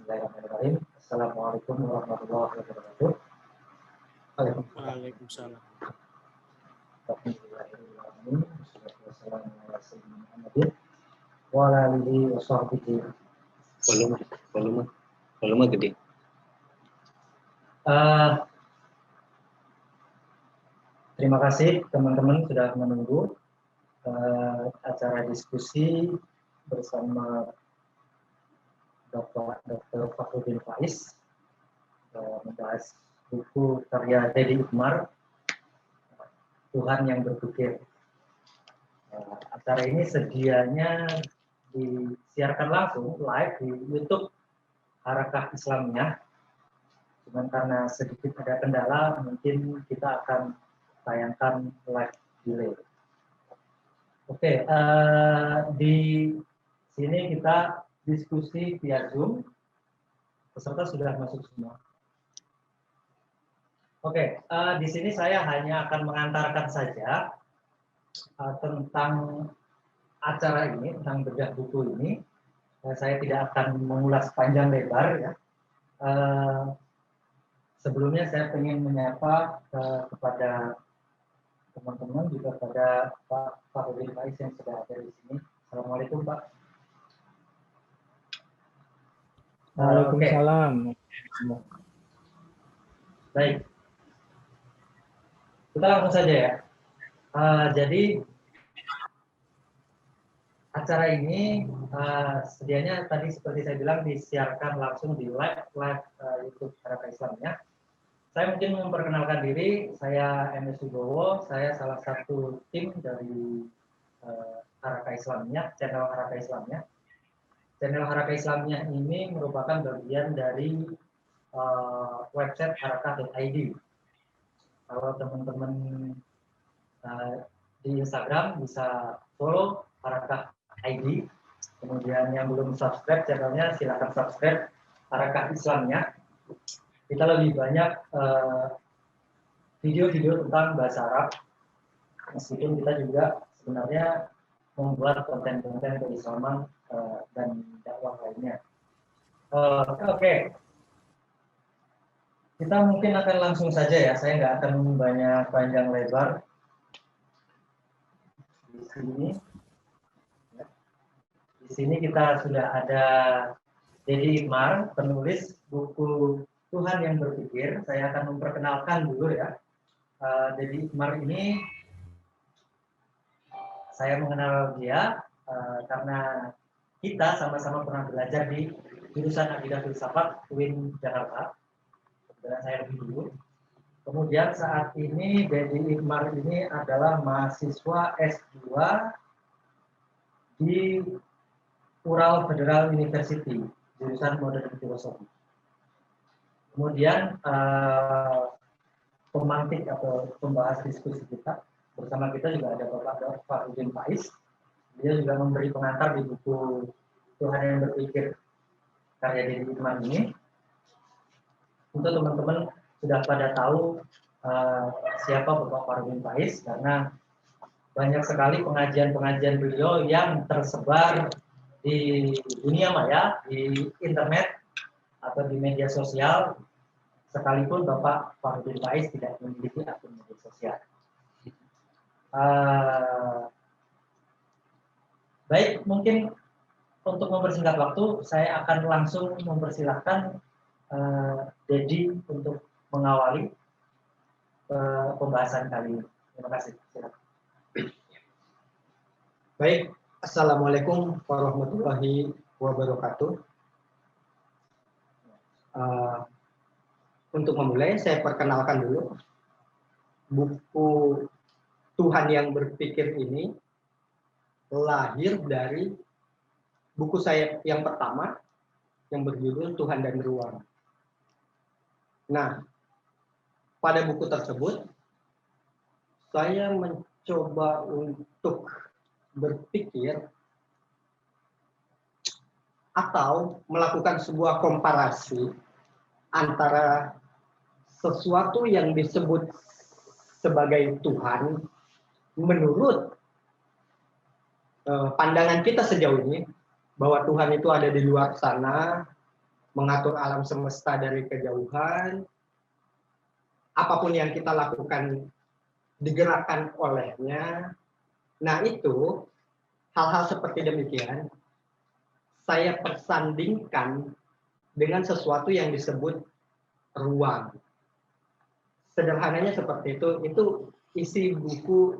Bismillahirrahmanirrahim. Assalamualaikum warahmatullahi wabarakatuh. Waalaikumsalam. Volume gede. Terima kasih teman-teman sudah menunggu acara diskusi bersama Dr. Fakhrudin Faiz membahas buku karya Deddy Itmar, Tuhan yang Berpikir. Acara ini sedianya disiarkan langsung live di YouTube Harakah Islamiyah. Cuman karena sedikit ada kendala, mungkin kita akan tayangkan live delay. Oke, di sini kita diskusi via Zoom. Peserta sudah masuk semua. Oke, di sini saya hanya akan mengantarkan saja tentang acara ini, tentang bedah buku ini. Saya tidak akan mengulas panjang lebar ya. Sebelumnya saya ingin menyapa kepada teman-teman, juga pada Pak Fakhrudin Faiz yang sudah ada di sini. Assalamualaikum Pak. Waalaikumsalam. Baik. Kita langsung saja ya. Jadi acara ini sedianya tadi seperti saya bilang disiarkan langsung di live YouTube Harakah Islamiyah. Saya mungkin memperkenalkan diri, saya MS Wibowo, saya salah satu tim dari Harakah Islamiyah, channel Harakah Islamiyah. Channel Harakah Islamiyah ini merupakan bagian dari website harakah.id. Kalau teman-teman di Instagram bisa follow Harakah ID. Kemudian yang belum subscribe channelnya silakan subscribe Harakah Islamiyah. Kita lebih banyak video-video tentang bahasa Arab, meskipun kita juga sebenarnya membuat konten-konten keislaman dan dakwah lainnya. Oke. Kita mungkin akan langsung saja ya, saya nggak akan banyak panjang lebar. Di sini kita sudah ada Deddy Itmar, penulis buku Tuhan yang Berpikir. Saya akan memperkenalkan dulu ya. Deddy Itmar ini saya mengenal dia karena kita sama-sama pernah belajar di jurusan Akidah Filsafat UIN Jakarta. Kemudian saya lebih dulu. Kemudian saat ini Deddy Itmar ini adalah mahasiswa S2 di Ural Federal University, jurusan Modern Filosofi. Kemudian pemantik atau pembahas diskusi kita bersama kita juga ada Bapak Fakhrudin Faiz. Dia juga memberi pengantar di buku Tuhan yang Berpikir karya Deddy Itmar ini. Untuk teman-teman sudah pada tahu siapa Bapak Fakhrudin Faiz karena banyak sekali pengajian-pengajian beliau yang tersebar di dunia maya, di internet atau di media sosial, sekalipun Bapak Fakhrudin Faiz tidak memiliki akun media sosial. Baik, mungkin untuk mempersingkat waktu, saya akan langsung mempersilahkan Deddy untuk mengawali pembahasan kali ini. Terima kasih. Silakan. Baik, Assalamualaikum warahmatullahi wabarakatuh. Untuk memulai, saya perkenalkan dulu. Buku Tuhan yang Berpikir ini lahir dari buku saya yang pertama yang berjudul Tuhan dan Ruang. Nah, pada buku tersebut saya mencoba untuk berpikir atau melakukan sebuah komparasi antara sesuatu yang disebut sebagai Tuhan menurut pandangan kita sejauh ini, bahwa Tuhan itu ada di luar sana, mengatur alam semesta dari kejauhan, apapun yang kita lakukan digerakkan olehnya. Nah itu, hal-hal seperti demikian, saya persandingkan dengan sesuatu yang disebut ruang. Sederhananya seperti itu isi buku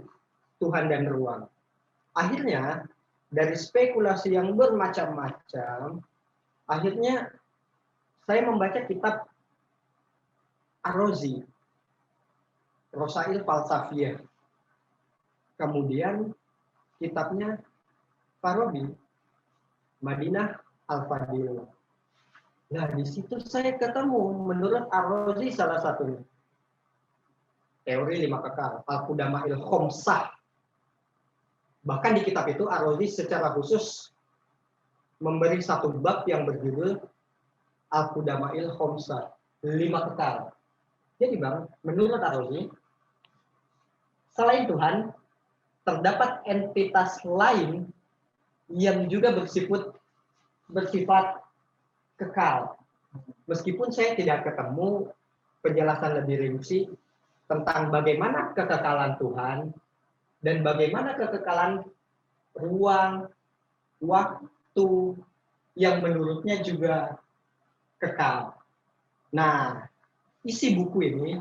Tuhan dan Ruang. Akhirnya, dari spekulasi yang bermacam-macam, akhirnya saya membaca kitab Ar-Razi, Rosail Falsafiyah. Kemudian kitabnya Farabi, Madinah Al-Fadil. Nah, di situ saya ketemu menurut Ar-Razi salah satunya. Teori 5 kekal, Al-Qudama'il Khomsah. Bahkan di kitab itu Ar-Razi secara khusus memberi satu bab yang berjudul Al-Qudama'il Khomsah, 5 kekal. Jadi Bang, menurut Ar-Razi, selain Tuhan, terdapat entitas lain yang juga bersifat kekal. Meskipun saya tidak ketemu penjelasan lebih rinci tentang bagaimana kekekalan Tuhan dan bagaimana kekekalan ruang, waktu yang menurutnya juga kekal. Nah, isi buku ini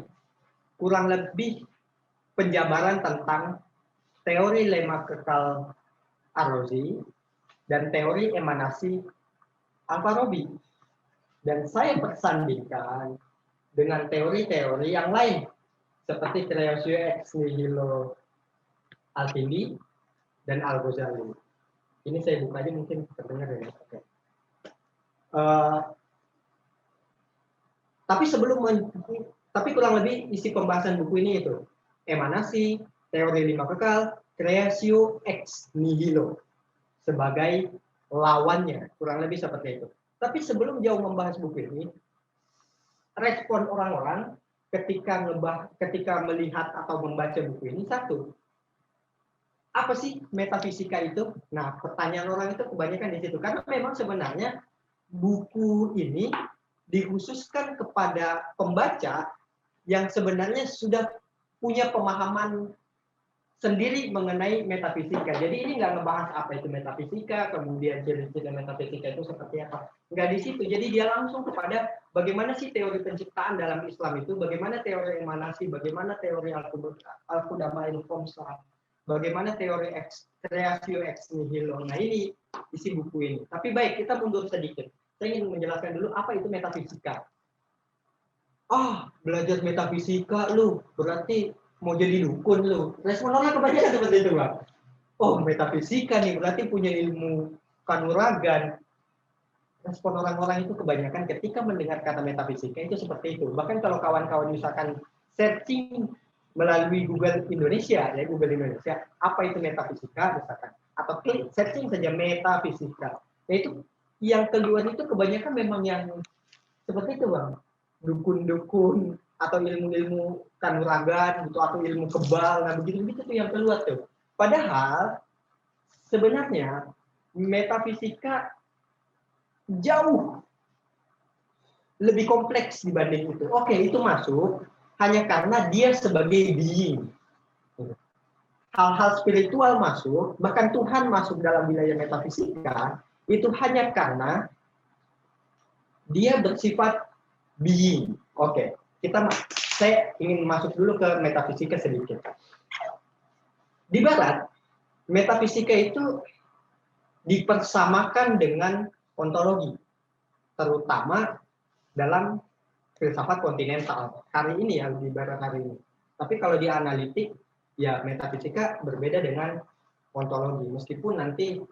kurang lebih penjabaran tentang teori lemma kekal Ar-Razi dan teori emanasi Al-Farabi. Dan saya persandingkan dengan teori-teori yang lain seperti creatio ex nihilo Al-Kindi dan Al-Ghazali. Ini saya buka aja mungkin terdengar ya. Oke. Tapi kurang lebih isi pembahasan buku ini itu emanasi, teori 5 kekal, creatio ex nihilo sebagai lawannya, kurang lebih seperti itu. Tapi sebelum jauh membahas buku ini, respon orang-orang ketika melihat atau membaca buku ini satu, apa sih metafisika itu? Nah, pertanyaan orang itu kebanyakan di situ karena memang sebenarnya buku ini dikhususkan kepada pembaca yang sebenarnya sudah punya pemahaman sendiri mengenai metafisika. Jadi ini nggak ngebahas apa itu metafisika, kemudian ciri-ciri metafisika itu seperti apa. Nggak di situ. Jadi dia langsung kepada bagaimana sih teori penciptaan dalam Islam itu, bagaimana teori emanasi, bagaimana teori Al-Qudama'il Khomsah, bagaimana teori creatio ex nihilo. Nah ini isi buku ini. Tapi baik, kita mundur sedikit. Saya ingin menjelaskan dulu apa itu metafisika. Belajar metafisika lu, berarti mau jadi dukun lu. Respon orang kebanyakan seperti itu, Bang. Metafisika nih berarti punya ilmu kanuragan. Respon orang-orang itu kebanyakan ketika mendengar kata metafisika itu seperti itu. Bahkan kalau kawan-kawan misalkan searching melalui Google Indonesia, apa itu metafisika misalkan, atau klik searching saja metafisika. Yaitu yang keluar itu kebanyakan memang yang seperti itu, Bang. Dukun-dukun atau ilmu-ilmu kanuragan gitu, atau ilmu kebal, nah begitu-begitu tuh yang keluar tuh. Padahal sebenarnya metafisika jauh lebih kompleks dibanding itu. Oke, itu masuk hanya karena dia sebagai being. Hal-hal spiritual masuk, bahkan Tuhan masuk dalam wilayah metafisika, itu hanya karena dia bersifat being. Oke, saya ingin masuk dulu ke metafisika sedikit. Di Barat, metafisika itu dipersamakan dengan ontologi, terutama dalam filsafat kontinental hari ini ya, di Barat hari ini. Tapi kalau di analitik, ya metafisika berbeda dengan ontologi, meskipun nanti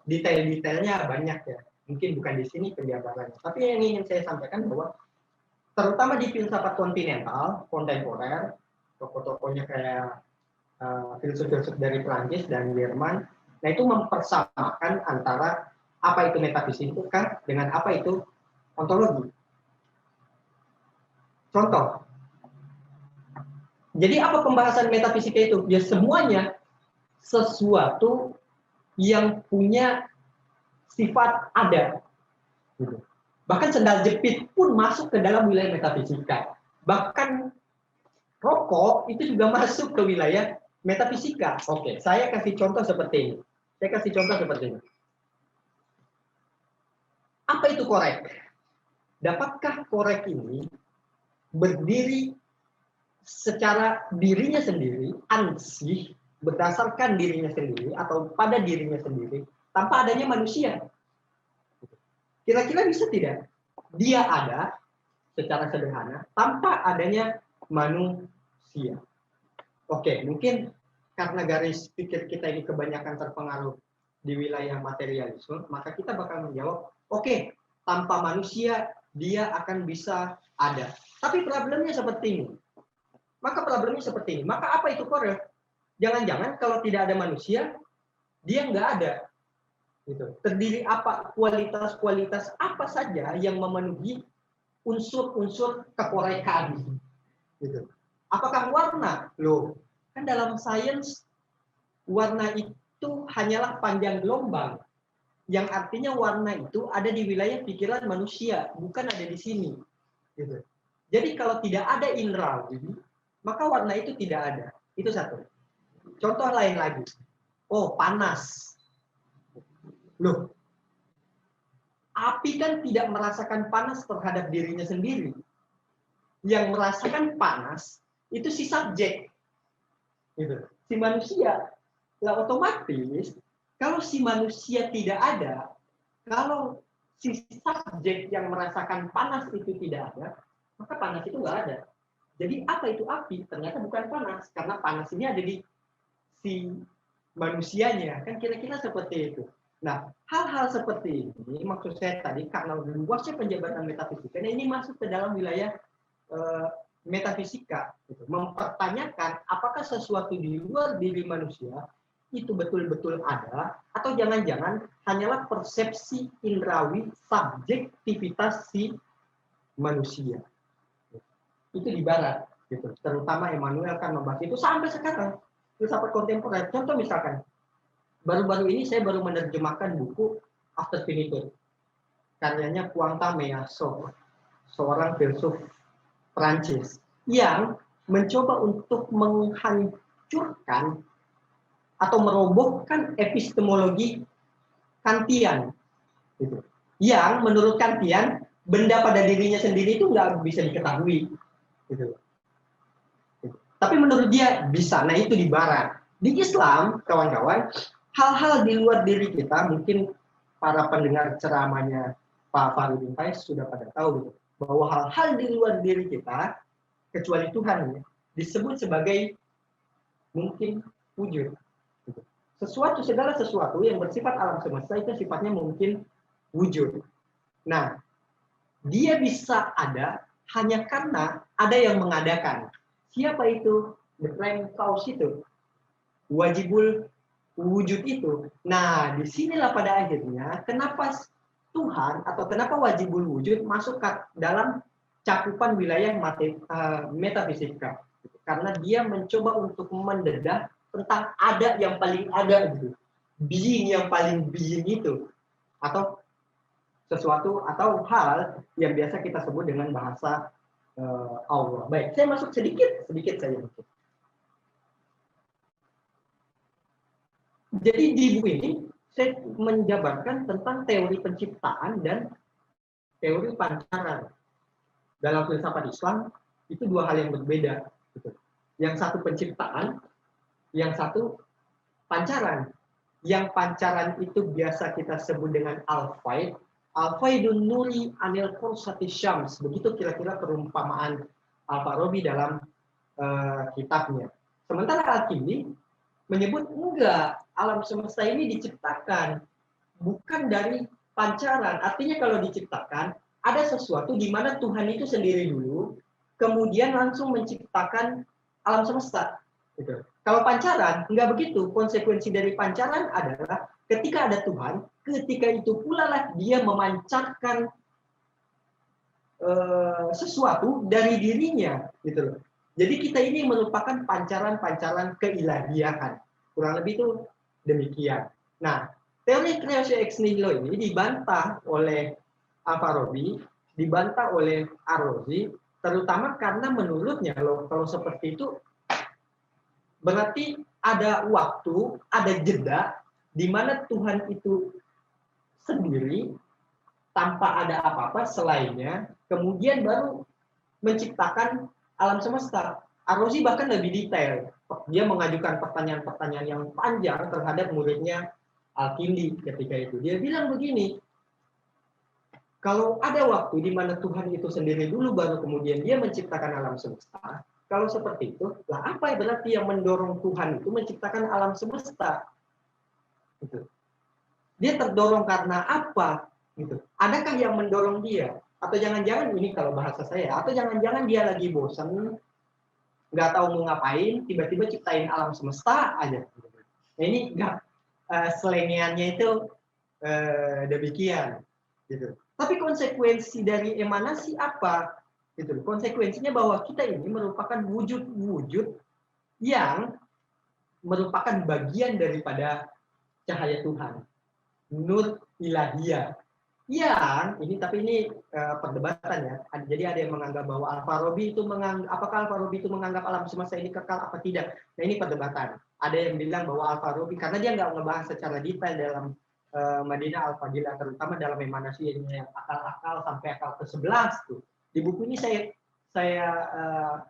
detail-detailnya banyak ya. Mungkin bukan di sini penjabarannya. Tapi yang ingin saya sampaikan bahwa terutama di filsafat kontinental, kontemporer, tokoh-tokohnya kayak filsuf-filsuf dari Prancis dan Jerman, nah itu mempersamakan antara apa itu metafisika dengan apa itu ontologi. Contoh, jadi apa pembahasan metafisika itu? Ya semuanya sesuatu yang punya sifat ada. Bahkan sendal jepit pun masuk ke dalam wilayah metafisika. Bahkan rokok itu juga masuk ke wilayah metafisika. Oke, saya kasih contoh seperti ini. Apa itu korek? Dapatkah korek ini berdiri secara dirinya sendiri, ansih, berdasarkan dirinya sendiri, atau pada dirinya sendiri, tanpa adanya manusia? Kira-kira bisa tidak? Dia ada secara sederhana, tanpa adanya manusia. Oke, mungkin karena garis pikir kita ini kebanyakan terpengaruh di wilayah materialisme, maka kita bakal menjawab, oke, tanpa manusia dia akan bisa ada. Tapi problemnya seperti ini. Maka apa itu korel? Jangan-jangan kalau tidak ada manusia, dia nggak ada. Gitu. Terdiri apa? Kualitas-kualitas apa saja yang memenuhi unsur-unsur kekorekaan. Gitu. Apakah warna? Loh, kan dalam sains warna itu hanyalah panjang gelombang. Yang artinya warna itu ada di wilayah pikiran manusia, bukan ada di sini. Gitu. Jadi kalau tidak ada indrawi, maka warna itu tidak ada. Itu satu. Contoh lain lagi. Oh, panas. Loh, api kan tidak merasakan panas terhadap dirinya sendiri. Yang merasakan panas itu si subjek. Gitu. Si manusia. Lah otomatis, kalau si manusia tidak ada, kalau si subjek yang merasakan panas itu tidak ada, maka panas itu nggak ada. Jadi apa itu api? Ternyata bukan panas, karena panas ini ada di si manusianya. Kan kira-kira seperti itu. Nah, hal-hal seperti ini, maksud saya tadi, karena luasnya penjabatan metafisika, nah ini masuk ke dalam wilayah metafisika. Gitu. Mempertanyakan apakah sesuatu di luar diri manusia itu betul-betul ada, atau jangan-jangan hanyalah persepsi indrawi subjektivitas si manusia. Itu di barat, gitu. Terutama Immanuel kan membahas itu sampai sekarang, filsafat kontemporer. Contoh misalkan, baru-baru ini saya baru menerjemahkan buku After Finitude, karyanya Puanta Menasso, seorang filsuf Prancis yang mencoba untuk menghancurkan atau merobohkan epistemologi Kantian, gitu. Yang menurut Kantian benda pada dirinya sendiri itu nggak bisa diketahui, gitu. Tapi menurut dia bisa. Nah itu di barat. Di Islam, kawan-kawan, hal-hal di luar diri kita, mungkin para pendengar ceramahnya Pak Farudin Faiz sudah pada tahu, gitu, bahwa hal-hal di luar diri kita, kecuali Tuhan, disebut sebagai mungkin wujud. Segala sesuatu yang bersifat alam semesta itu sifatnya mungkin wujud. Nah, dia bisa ada hanya karena ada yang mengadakan. Siapa itu? The prime cause itu. Wajibul wujud itu. Nah, disinilah pada akhirnya kenapa Tuhan atau kenapa wajibul wujud masuk ke dalam cakupan wilayah metafisika. Karena dia mencoba untuk mendedah tentang ada yang paling ada, gitu. Being yang paling being itu. Atau sesuatu atau hal yang biasa kita sebut dengan bahasa Allah. Baik, saya masuk sedikit saja. Jadi di buku ini saya menjabarkan tentang teori penciptaan dan teori pancaran. Dalam filsafat Islam itu dua hal yang berbeda. Yang satu penciptaan, yang satu pancaran. Yang pancaran itu biasa kita sebut dengan al-faid. Al-faidun nuri anil kursati syams. Begitu kira-kira perumpamaan Al-Farabi dalam kitabnya. Sementara Al-Kindi menyebut enggak, alam semesta ini diciptakan bukan dari pancaran. Artinya kalau diciptakan, ada sesuatu di mana Tuhan itu sendiri dulu, kemudian langsung menciptakan alam semesta. Gitu. Kalau pancaran, enggak begitu. Konsekuensi dari pancaran adalah ketika ada Tuhan, ketika itu pula lah dia memancarkan sesuatu dari dirinya, gitu loh. Jadi kita ini merupakan pancaran-pancaran keilahian. Kurang lebih itu demikian. Nah, teori creatio ex nihilo ini dibantah oleh Al-Farabi dibantah oleh Ar-Razi, terutama karena menurutnya kalau seperti itu berarti ada waktu, ada jeda di mana Tuhan itu sendiri tanpa ada apa-apa selainnya, kemudian baru menciptakan alam semesta. Ar-Razi bahkan lebih detail. Dia mengajukan pertanyaan-pertanyaan yang panjang terhadap muridnya Al-Kindi ketika itu. Dia bilang begini, kalau ada waktu di mana Tuhan itu sendiri dulu baru kemudian dia menciptakan alam semesta, kalau seperti itu, lah apa berarti yang mendorong Tuhan itu menciptakan alam semesta? Gitu. Dia terdorong karena apa? Gitu. Adakah yang mendorong dia? Atau jangan-jangan ini kalau bahasa saya, atau jangan-jangan dia lagi bosan, nggak tahu mau ngapain, tiba-tiba ciptain alam semesta aja. Nah ini selengiannya itu demikian. Gitu. Tapi konsekuensi dari emanasi apa? Gitu. Konsekuensinya bahwa kita ini merupakan wujud-wujud yang merupakan bagian daripada cahaya Tuhan, nur ilahiyah. Tapi ini perdebatan ya. Jadi ada yang menganggap bahwa Al-Farabi itu apakah Al-Farabi itu menganggap alam semesta ini kekal apa tidak? Nah ini perdebatan. Ada yang bilang bahwa Al-Farabi karena dia nggak ngebahas secara detail dalam Madinah Al-Fadilah, terutama dalam emanasi yang akal-akal sampai akal ke-11 tuh. Di buku ini saya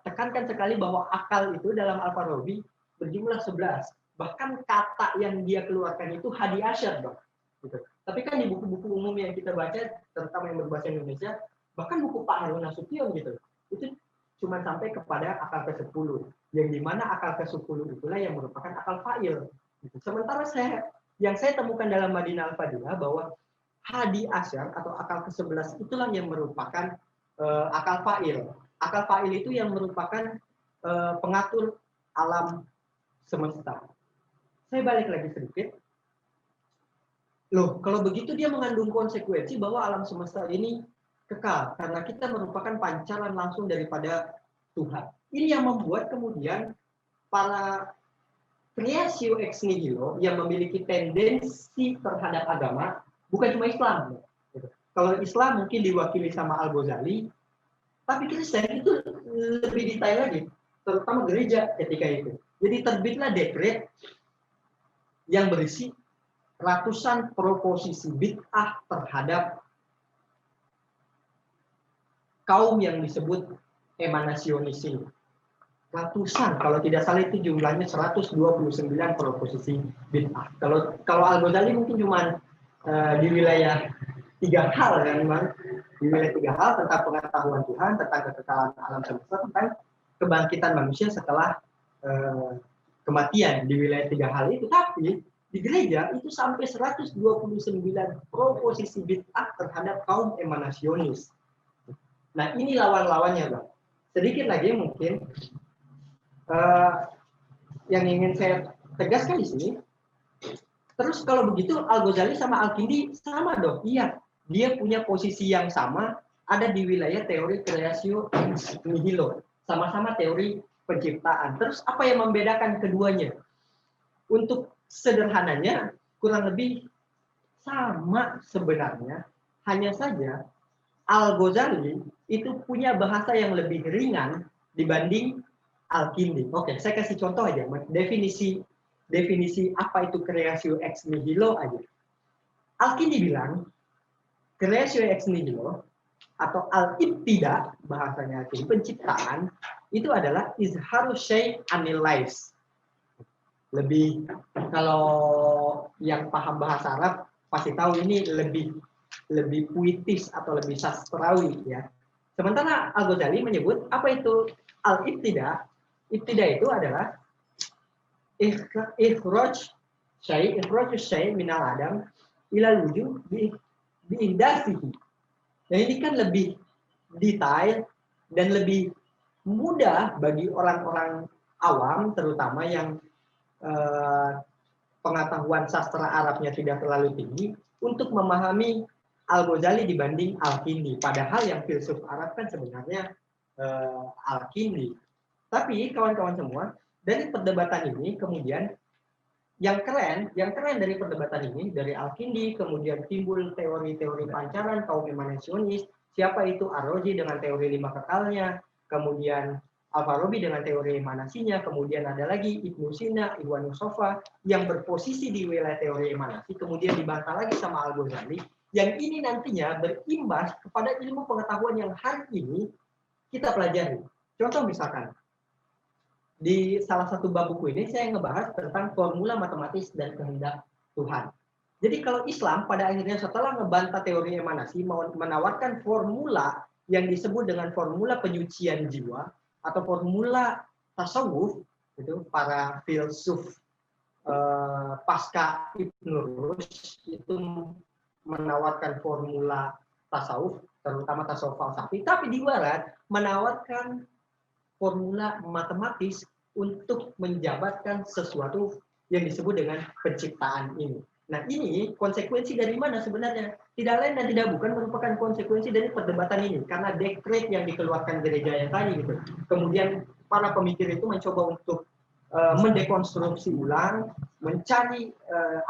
tekankan sekali bahwa akal itu dalam Al-Farabi berjumlah 11. Bahkan kata yang dia keluarkan itu hadi asyar, dong. Gitu. Tapi kan di buku-buku umum yang kita baca, terutama yang berbahasa Indonesia, bahkan buku Pak Harun Nasution gitu, itu cuma sampai kepada akal ke-10. Yang dimana akal ke-10 itulah yang merupakan akal fa'il. Gitu. Sementara yang saya temukan dalam Madinah Al-Fadilah bahwa hadi asyar atau akal ke-11 itulah yang merupakan akal fa'il. Akal fa'il itu yang merupakan pengatur alam semesta. Saya balik lagi sedikit. Loh, kalau begitu dia mengandung konsekuensi bahwa alam semesta ini kekal karena kita merupakan pancaran langsung daripada Tuhan. Ini yang membuat kemudian para creatio ex nihilo yang memiliki tendensi terhadap agama, bukan cuma Islam. Kalau Islam mungkin diwakili sama Al-Ghazali, tapi Kristen itu lebih detail lagi, terutama gereja ketika itu. Jadi terbitlah dekret yang berisi ratusan proposisi bid'ah terhadap kaum yang disebut emanasionis ini. Ratusan, kalau tidak salah itu jumlahnya 129 proposisi bid'ah. Kalau Al-Ghazali mungkin cuma di wilayah 3 hal kan, di wilayah 3 hal tentang pengetahuan Tuhan, tentang kekekalan alam semesta, tentang kebangkitan manusia setelah kematian, di wilayah 3 hal itu. Tapi di gereja itu sampai 129 proposisi bid'ah terhadap kaum emanasionis. Nah ini lawan-lawannya, Bang. Sedikit lagi mungkin yang ingin saya tegaskan di sini. Terus kalau begitu Al-Ghazali sama Al-Kindi sama dong. Iya, dia punya posisi yang sama, ada di wilayah teori creatio ex nihilo. Sama-sama teori penciptaan. Terus apa yang membedakan keduanya? Untuk sederhananya kurang lebih sama sebenarnya, hanya saja Al-Ghazali itu punya bahasa yang lebih ringan dibanding Al-Kindi. Oke, saya kasih contoh aja, definisi apa itu creatio ex nihilo aja. Al-Kindi bilang creatio ex nihilo atau al-ibtida, bahasanya itu penciptaan, itu adalah izharu syai' anil lais. Lebih, kalau yang paham bahasa Arab pasti tahu ini lebih puitis atau lebih sastrawi ya. Sementara Al-Ghazali menyebut apa itu al-ibtida. Ibtida itu adalah ikhraj syai' minal adam ilal wujud biihdasihi. Nah ini kan lebih detail dan lebih mudah bagi orang-orang awam, terutama yang pengetahuan sastra Arabnya tidak terlalu tinggi, untuk memahami Al-Ghazali dibanding Al-Kindi. Padahal yang filsuf Arab kan sebenarnya Al-Kindi. Tapi kawan-kawan semua, dari perdebatan ini kemudian yang keren dari perdebatan ini, dari Al-Kindi, kemudian timbul teori-teori pancaran, kaum emanesionis, siapa itu Ar-Razi dengan teori 5 kekalnya, kemudian Al-Farabi dengan teori emanasinya, kemudian ada lagi Ibnu Sina, Iwan Yusofa, yang berposisi di wilayah teori emanasi, kemudian dibantah lagi sama Al-Ghazali, yang ini nantinya berimbas kepada ilmu pengetahuan yang hari ini kita pelajari. Contoh misalkan, di salah satu bab buku ini saya ngebahas tentang formula matematis dan kehendak Tuhan. Jadi kalau Islam pada akhirnya setelah ngebantah teori emanasi, menawarkan formula yang disebut dengan formula penyucian jiwa, atau formula tasawuf, itu para filsuf pasca Ibnu Rushd itu menawarkan formula tasawuf, terutama tasawuf falsafi, tapi di barat menawarkan formula matematis untuk menjabarkan sesuatu yang disebut dengan penciptaan ini. Nah, ini konsekuensi dari mana sebenarnya? Tidak lain dan tidak bukan merupakan konsekuensi dari perdebatan ini, karena dekret yang dikeluarkan gereja yang tadi gitu. Kemudian para pemikir itu mencoba untuk mendekonstruksi ulang, mencari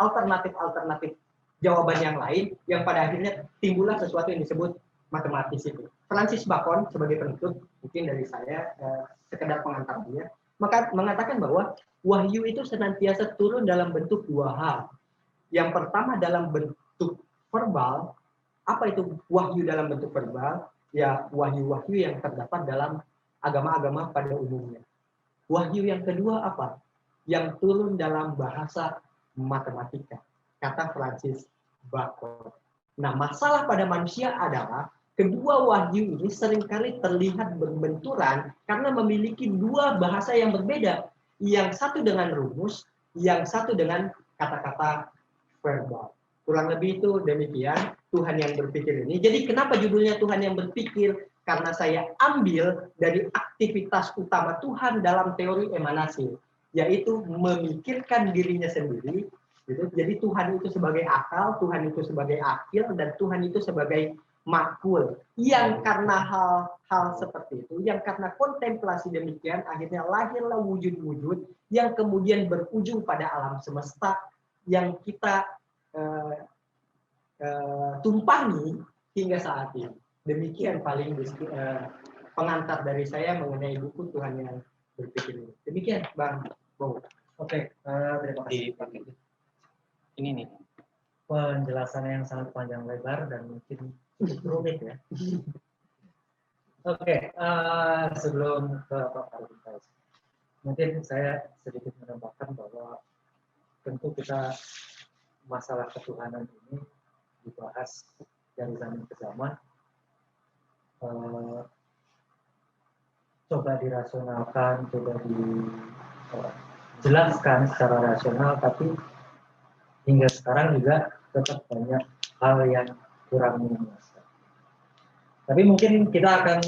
alternatif-alternatif jawaban yang lain, yang pada akhirnya timbullah sesuatu yang disebut matematis itu. Francis Bacon sebagai penutup, mungkin dari saya sekedar pengantar dia, maka mengatakan bahwa wahyu itu senantiasa turun dalam bentuk dua hal. Yang pertama dalam bentuk verbal. Apa itu wahyu dalam bentuk verbal? Ya, wahyu-wahyu yang terdapat dalam agama-agama pada umumnya. Wahyu yang kedua apa? Yang turun dalam bahasa matematika, kata Francis Bacon. Nah, masalah pada manusia adalah kedua wahyu ini seringkali terlihat berbenturan karena memiliki dua bahasa yang berbeda. Yang satu dengan rumus, yang satu dengan kata-kata verbal. Kurang lebih itu demikian Tuhan yang berpikir ini. Jadi kenapa judulnya Tuhan yang berpikir? Karena saya ambil dari aktivitas utama Tuhan dalam teori emanasi, yaitu memikirkan dirinya sendiri. Gitu. Jadi Tuhan itu sebagai akal, Tuhan itu sebagai akil, dan Tuhan itu sebagai makul. Yang karena hal-hal seperti itu, yang karena kontemplasi demikian, akhirnya lahirlah wujud-wujud yang kemudian berujung pada alam semesta yang kita tumpangi hingga saat ini. Demikian paling pengantar dari saya mengenai buku Tuhan yang berpikir ini. Demikian, Bang Bo. Oke, terima kasih. Ini nih. Penjelasan yang sangat panjang lebar dan mungkin cukup rumit ya. Oke, sebelum ke Pak Arifin, mungkin saya sedikit menambahkan bahwa tentu kita masalah ketuhanan ini dibahas dari zaman ke zaman, coba dirasionalkan, coba dijelaskan secara rasional, tapi hingga sekarang juga tetap banyak hal yang kurang memuaskan. Tapi mungkin kita akan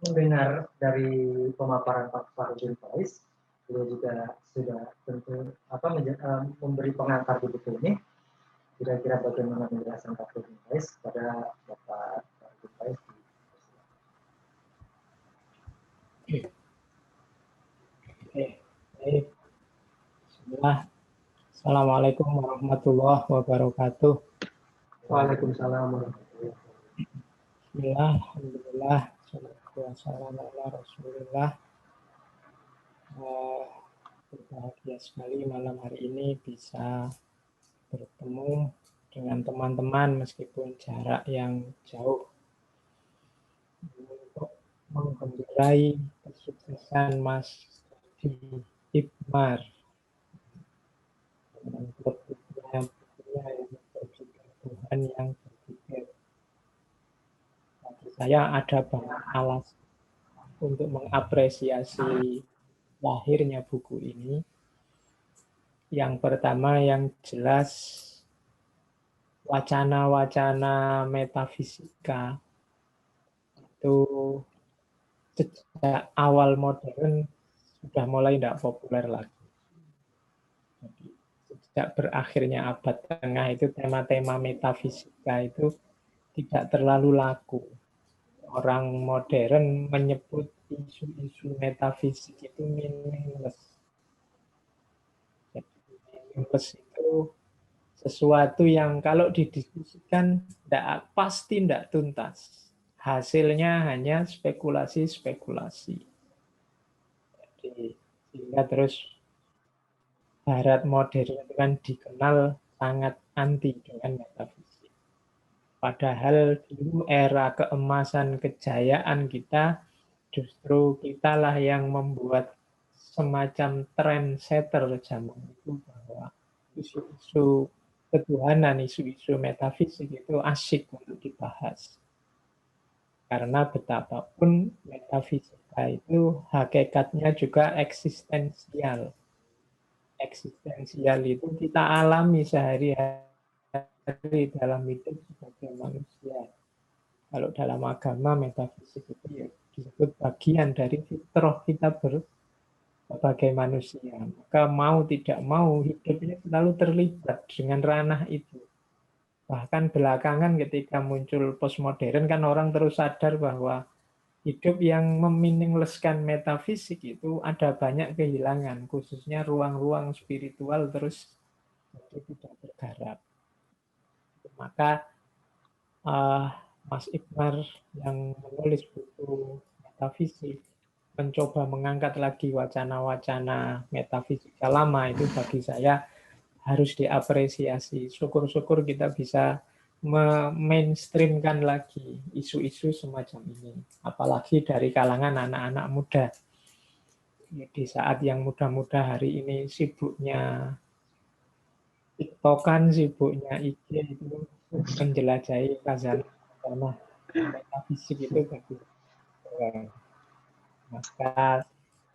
mendengar dari pemaparan Pak Farudin Faiz. Beliau juga sudah tentu memberi pengantar di buku ini. Kira-kira bagaimana penjelasan Pak Farudin Faiz kepada Bapak Farudin Faiz. Oke, baik. Assalamualaikum warahmatullahi wabarakatuh. Waalaikumsalam warahmatullahi wabarakatuh. Bismillah, alhamdulillah, salatu wassalamu ala rasulillah. Berbahagia sekali malam hari ini bisa bertemu dengan teman-teman meskipun jarak yang jauh untuk menggembirai kesuksesan Mas Ibmar dengan bukunya yang berpikir Tuhan yang berpikir. Bagi saya ada banyak alasan untuk mengapresiasi lahirnya buku ini. Yang pertama yang jelas wacana-wacana metafisika itu sejak awal modern sudah mulai tidak populer lagi. Jadi, sejak berakhirnya abad tengah itu tema-tema metafisika itu tidak terlalu laku. Orang modern menyebut isu-isu metafisik itu meaningless. Jadi meaningless itu sesuatu yang kalau didiskusikan pasti tidak tuntas. Hasilnya hanya spekulasi-spekulasi. Jadi, sehingga terus Barat modern itu kan dikenal sangat anti dengan metafisik. Padahal dulu era keemasan kejayaan kita, justru kitalah yang membuat semacam trendsetter zaman itu, bahwa isu-isu ketuhanan, isu-isu metafisik itu asyik untuk dibahas. Karena betapapun metafisika itu hakikatnya juga eksistensial. Eksistensial itu kita alami sehari-hari dalam hidup sebagai manusia. Kalau dalam agama, metafisik itu ya disebut bagian dari fitrah kita sebagai manusia. Maka mau tidak mau, hidup ini selalu terlibat dengan ranah itu. Bahkan belakangan ketika muncul postmodern, kan orang terus sadar bahwa hidup yang memeaninglesskan metafisik itu ada banyak kehilangan, khususnya ruang-ruang spiritual terus jadi tidak bergarap. Maka Mas Iqmar yang menulis buku metafisik mencoba mengangkat lagi wacana-wacana metafisika lama, itu bagi saya harus diapresiasi. Syukur-syukur kita bisa mainstreamkan lagi isu-isu semacam ini, apalagi dari kalangan anak-anak muda. Di saat yang muda-muda hari ini sibuknya TikTokan, sibuknya IG, itu menjelajahi khazanah metafisik itu bagi maka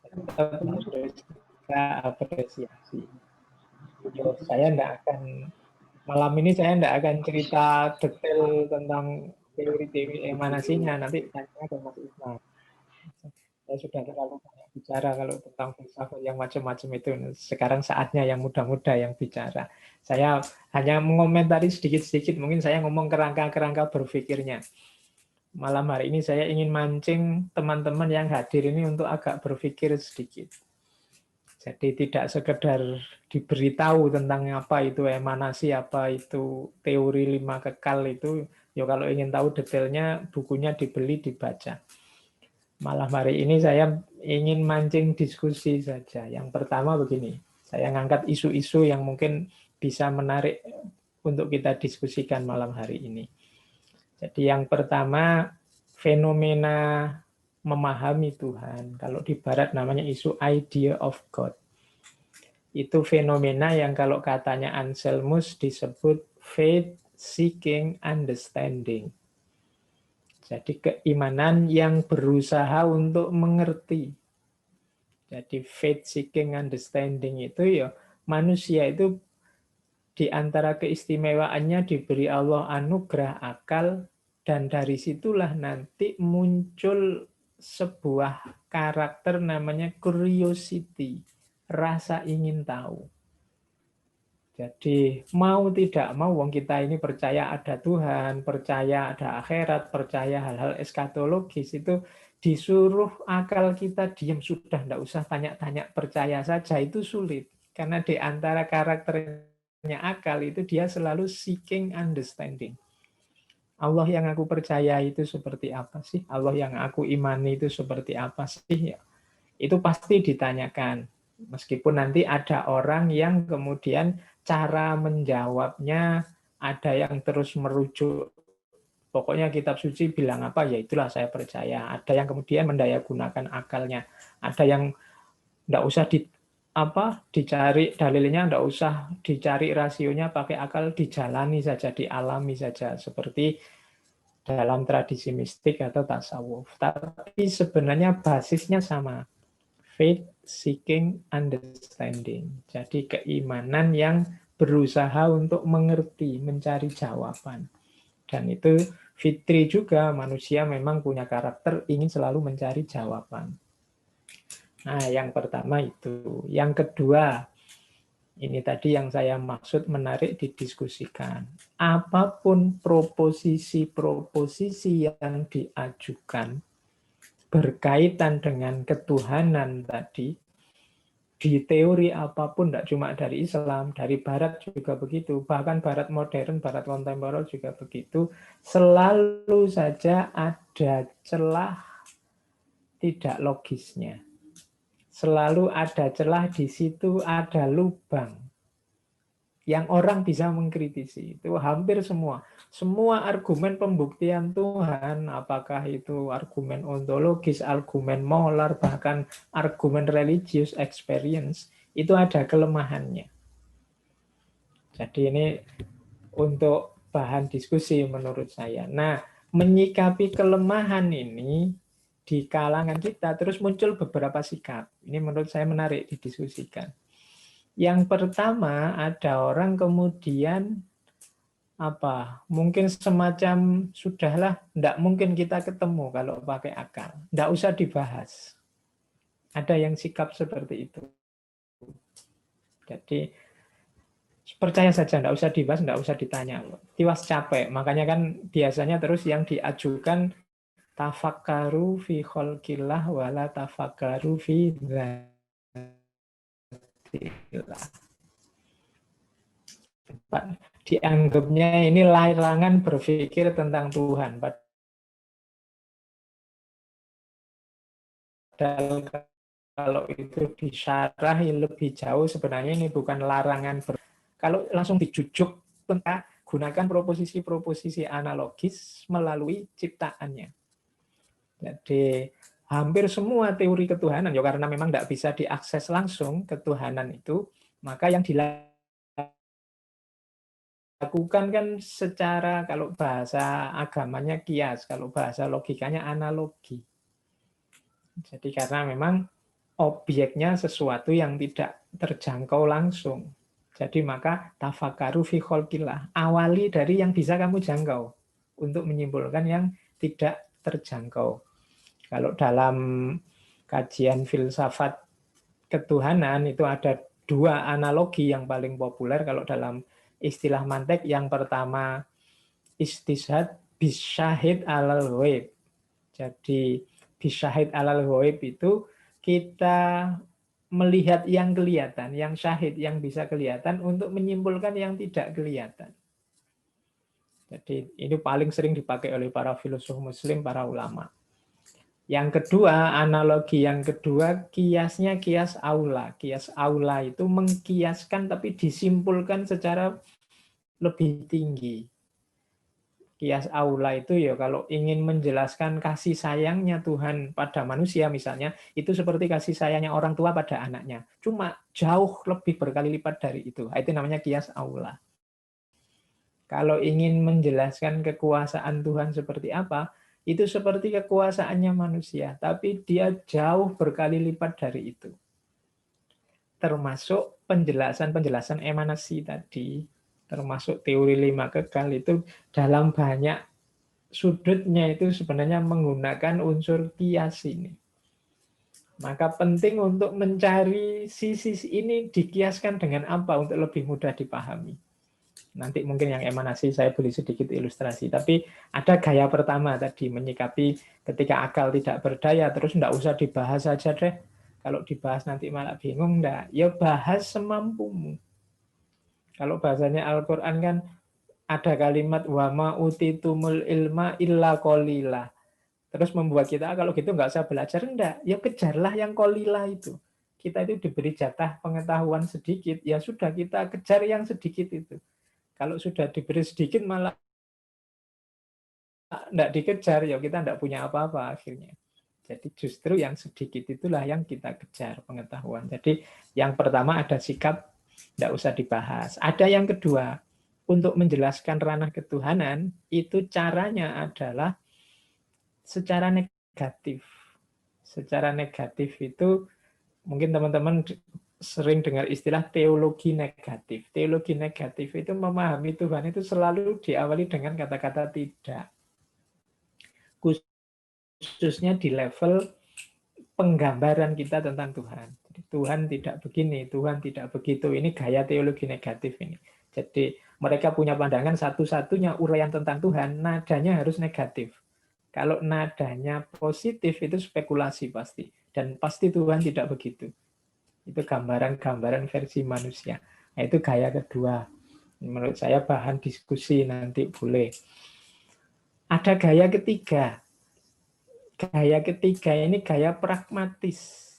tetap harus kita apresiasi. Saya tidak akan malam ini saya tidak akan cerita detail tentang teori-teori emanasinya, nanti tanya ke Mas Iqmar. Saya sudah terlalu banyak bicara kalau tentang filsafat yang macam-macam itu. Sekarang saatnya yang muda-muda yang bicara. Saya hanya mengomentari sedikit-sedikit, mungkin saya ngomong kerangka-kerangka berpikirnya. Malam hari ini saya ingin mancing teman-teman yang hadir ini untuk agak berpikir sedikit. Jadi tidak sekedar diberitahu tentang apa itu emanasi, apa itu teori 5 kekal itu. Ya kalau ingin tahu detailnya, bukunya dibeli, dibaca. Malam hari ini saya ingin mancing diskusi saja. Yang pertama begini, saya ngangkat isu-isu yang mungkin bisa menarik untuk kita diskusikan malam hari ini. Jadi yang pertama, fenomena memahami Tuhan. Kalau di Barat namanya isu idea of God. Itu fenomena yang kalau katanya Anselmus disebut faith seeking understanding. Jadi keimanan yang berusaha untuk mengerti. Jadi faith seeking understanding itu ya manusia itu di antara keistimewaannya diberi Allah anugerah akal, dan dari situlah nanti muncul sebuah karakter namanya curiosity, rasa ingin tahu. Jadi mau tidak mau, wong kita ini percaya ada Tuhan, percaya ada akhirat, percaya hal-hal eskatologis, itu disuruh akal kita diam, sudah tidak usah tanya-tanya, percaya saja, itu sulit. Karena di antara karakternya akal itu dia selalu seeking understanding. Allah yang aku percaya itu seperti apa sih? Allah yang aku imani itu seperti apa sih? Ya, itu pasti ditanyakan. Meskipun nanti ada orang yang kemudian cara menjawabnya ada yang terus merujuk. Pokoknya kitab suci bilang apa, ya itulah saya percaya. Ada yang kemudian mendayagunakan akalnya. Ada yang tidak usah dicari dalilnya, tidak usah dicari rasionya, pakai akal, dijalani saja, dialami saja. Seperti dalam tradisi mistik atau tasawuf. Tapi sebenarnya basisnya sama. Faith seeking understanding. Jadi keimanan yang berusaha untuk mengerti, mencari jawaban. Dan itu fitri juga, manusia memang punya karakter ingin selalu mencari jawaban. Nah, yang pertama itu. Yang kedua, ini tadi yang saya maksud menarik didiskusikan. Apapun proposisi-proposisi yang diajukan berkaitan dengan ketuhanan tadi, di teori apapun, tidak cuma dari Islam, dari Barat juga begitu, bahkan Barat modern, Barat kontemporer juga begitu, selalu saja ada celah tidak logisnya. Selalu ada celah di situ, ada lubang yang orang bisa mengkritisi. Itu hampir semua. Semua argumen pembuktian Tuhan, apakah itu argumen ontologis, argumen molar, bahkan argumen religius experience, itu ada kelemahannya. Jadi ini untuk bahan diskusi menurut saya. Nah, menyikapi kelemahan ini di kalangan kita terus muncul beberapa sikap. Ini menurut saya menarik didiskusikan. Yang pertama, ada orang kemudian mungkin semacam sudahlah, tidak mungkin kita ketemu kalau pakai akal, tidak usah dibahas. Ada yang sikap seperti itu. Jadi percaya saja, tidak usah dibahas, tidak usah ditanya, tiwas capek. Makanya kan biasanya terus yang diajukan tafakkaru fi khalqillah wala tafakkaru fi dzatillah. Dianggapnya ini larangan berpikir tentang Tuhan. Padahal kalau itu disyarahi lebih jauh, sebenarnya ini bukan larangan. Kalau langsung dijujuk, gunakan proposisi-proposisi analogis melalui ciptaannya. Jadi hampir semua teori ketuhanan, ya karena memang tidak bisa diakses langsung ketuhanan itu, maka yang dilakukan kan secara, kalau bahasa agamanya kias, kalau bahasa logikanya analogi. Jadi karena memang objeknya sesuatu yang tidak terjangkau langsung. Jadi maka tafakkaru fi khalqillah, awali dari yang bisa kamu jangkau untuk menyimpulkan yang tidak terjangkau. Kalau dalam kajian filsafat ketuhanan itu ada dua analogi yang paling populer kalau dalam istilah mantek. Yang pertama istishad bisyahid alal ghaib. Jadi bisyahid alal ghaib itu kita melihat yang kelihatan, yang syahid, yang bisa kelihatan untuk menyimpulkan yang tidak kelihatan. Jadi ini paling sering dipakai oleh para filosof muslim, para ulama. Yang kedua, analogi yang kedua, kiasnya kias aula. Kias aula itu mengkiaskan tapi disimpulkan secara lebih tinggi. Kias aula itu ya kalau ingin menjelaskan kasih sayangnya Tuhan pada manusia misalnya, itu seperti kasih sayangnya orang tua pada anaknya. Cuma jauh lebih berkali lipat dari itu. Itu namanya kias aula. Kalau ingin menjelaskan kekuasaan Tuhan seperti apa, itu seperti kekuasaannya manusia, tapi dia jauh berkali lipat dari itu. Termasuk penjelasan-penjelasan emanasi tadi, termasuk teori 5 kekal itu dalam banyak sudutnya itu sebenarnya menggunakan unsur kias ini. Maka penting untuk mencari sisi ini dikiaskan dengan apa untuk lebih mudah dipahami. Nanti mungkin yang emanasi saya beri sedikit ilustrasi. Tapi ada gaya pertama tadi, menyikapi ketika akal tidak berdaya, terus tidak usah dibahas saja deh. Kalau dibahas nanti malah bingung, enggak. Ya bahas semampumu. Kalau bahasanya Al-Quran kan ada kalimat wama utitumul ilma illa qalila. Terus membuat kita kalau gitu nggak usah belajar, enggak. Ya kejarlah yang qalila itu. Kita itu diberi jatah pengetahuan sedikit, ya sudah kita kejar yang sedikit itu. Kalau sudah diberi sedikit malah enggak dikejar, ya kita enggak punya apa-apa akhirnya. Jadi justru yang sedikit itulah yang kita kejar pengetahuan. Jadi yang pertama ada sikap tidak usah dibahas. Ada yang kedua, untuk menjelaskan ranah ketuhanan, itu caranya adalah secara negatif. Secara negatif itu, mungkin teman-teman sering dengar istilah teologi negatif. Teologi negatif itu memahami Tuhan itu selalu diawali dengan kata-kata tidak. Khususnya di level penggambaran kita tentang Tuhan. Tuhan tidak begini, Tuhan tidak begitu. Ini gaya teologi negatif ini. Jadi mereka punya pandangan satu-satunya uraian tentang Tuhan, nadanya harus negatif. Kalau nadanya positif itu spekulasi pasti. Dan pasti Tuhan tidak begitu. Itu gambaran-gambaran versi manusia. Nah, itu gaya kedua. Menurut saya bahan diskusi nanti boleh. Ada gaya ketiga. Gaya ketiga ini gaya pragmatis.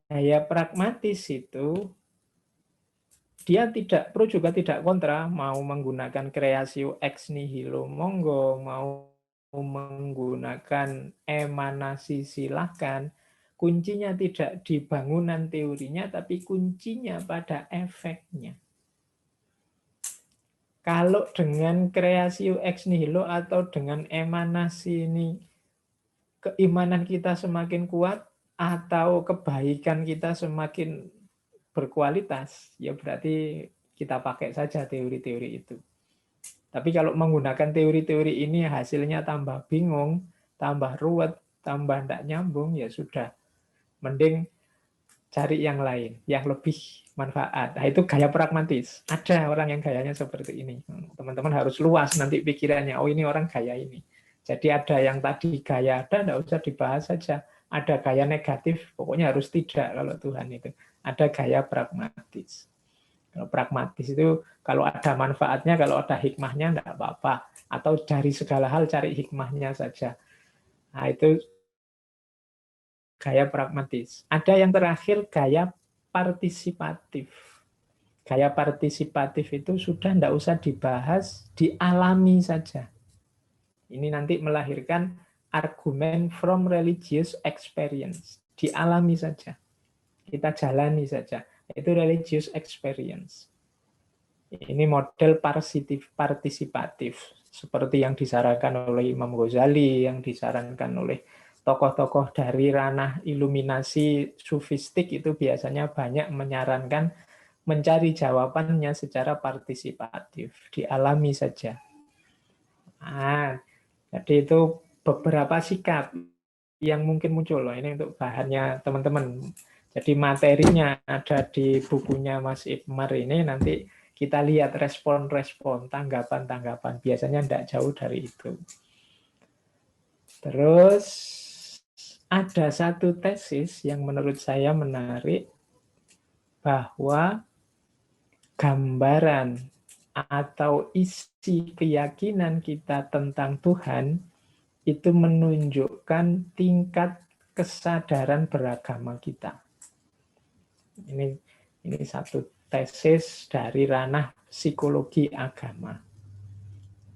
Gaya pragmatis itu dia tidak pro juga tidak kontra, mau menggunakan kreasio ex nihilo monggo, mau menggunakan emanasi silahkan. Kuncinya tidak di bangunan teorinya, tapi kuncinya pada efeknya. Kalau dengan kreasio ex nihilo atau dengan emanasi ini, keimanan kita semakin kuat, atau kebaikan kita semakin berkualitas, ya berarti kita pakai saja teori-teori itu. Tapi kalau menggunakan teori-teori ini hasilnya tambah bingung, tambah ruwet, tambah tidak nyambung, ya sudah. Mending cari yang lain, yang lebih manfaat. Nah, itu gaya pragmatis. Ada orang yang gayanya seperti ini. Teman-teman harus luas nanti pikirannya, oh ini orang gaya ini. Jadi ada yang tadi gaya ada, tidak usah dibahas saja. Ada gaya negatif, pokoknya harus tidak kalau Tuhan itu. Ada gaya pragmatis. Kalau pragmatis itu kalau ada manfaatnya, kalau ada hikmahnya tidak apa-apa. Atau dari segala hal cari hikmahnya saja. Nah itu gaya pragmatis. Ada yang terakhir gaya partisipatif. Gaya partisipatif itu sudah tidak usah dibahas, dialami saja. Ini nanti melahirkan argumen from religious experience. Dialami saja. Kita jalani saja. Itu religious experience. Ini model partisipatif. Seperti yang disarankan oleh Imam Ghazali, yang disarankan oleh tokoh-tokoh dari ranah iluminasi sufistik itu biasanya banyak menyarankan mencari jawabannya secara partisipatif. Dialami saja. Nah, jadi itu beberapa sikap yang mungkin muncul loh. Ini untuk bahannya teman-teman. Jadi materinya ada di bukunya Mas Ibmar ini. Nanti kita lihat respon-respon, tanggapan-tanggapan. Biasanya tidak jauh dari itu. Terus ada satu tesis yang menurut saya menarik, bahwa gambaran atau isi keyakinan kita tentang Tuhan itu menunjukkan tingkat kesadaran beragama kita. Ini satu tesis dari ranah psikologi agama.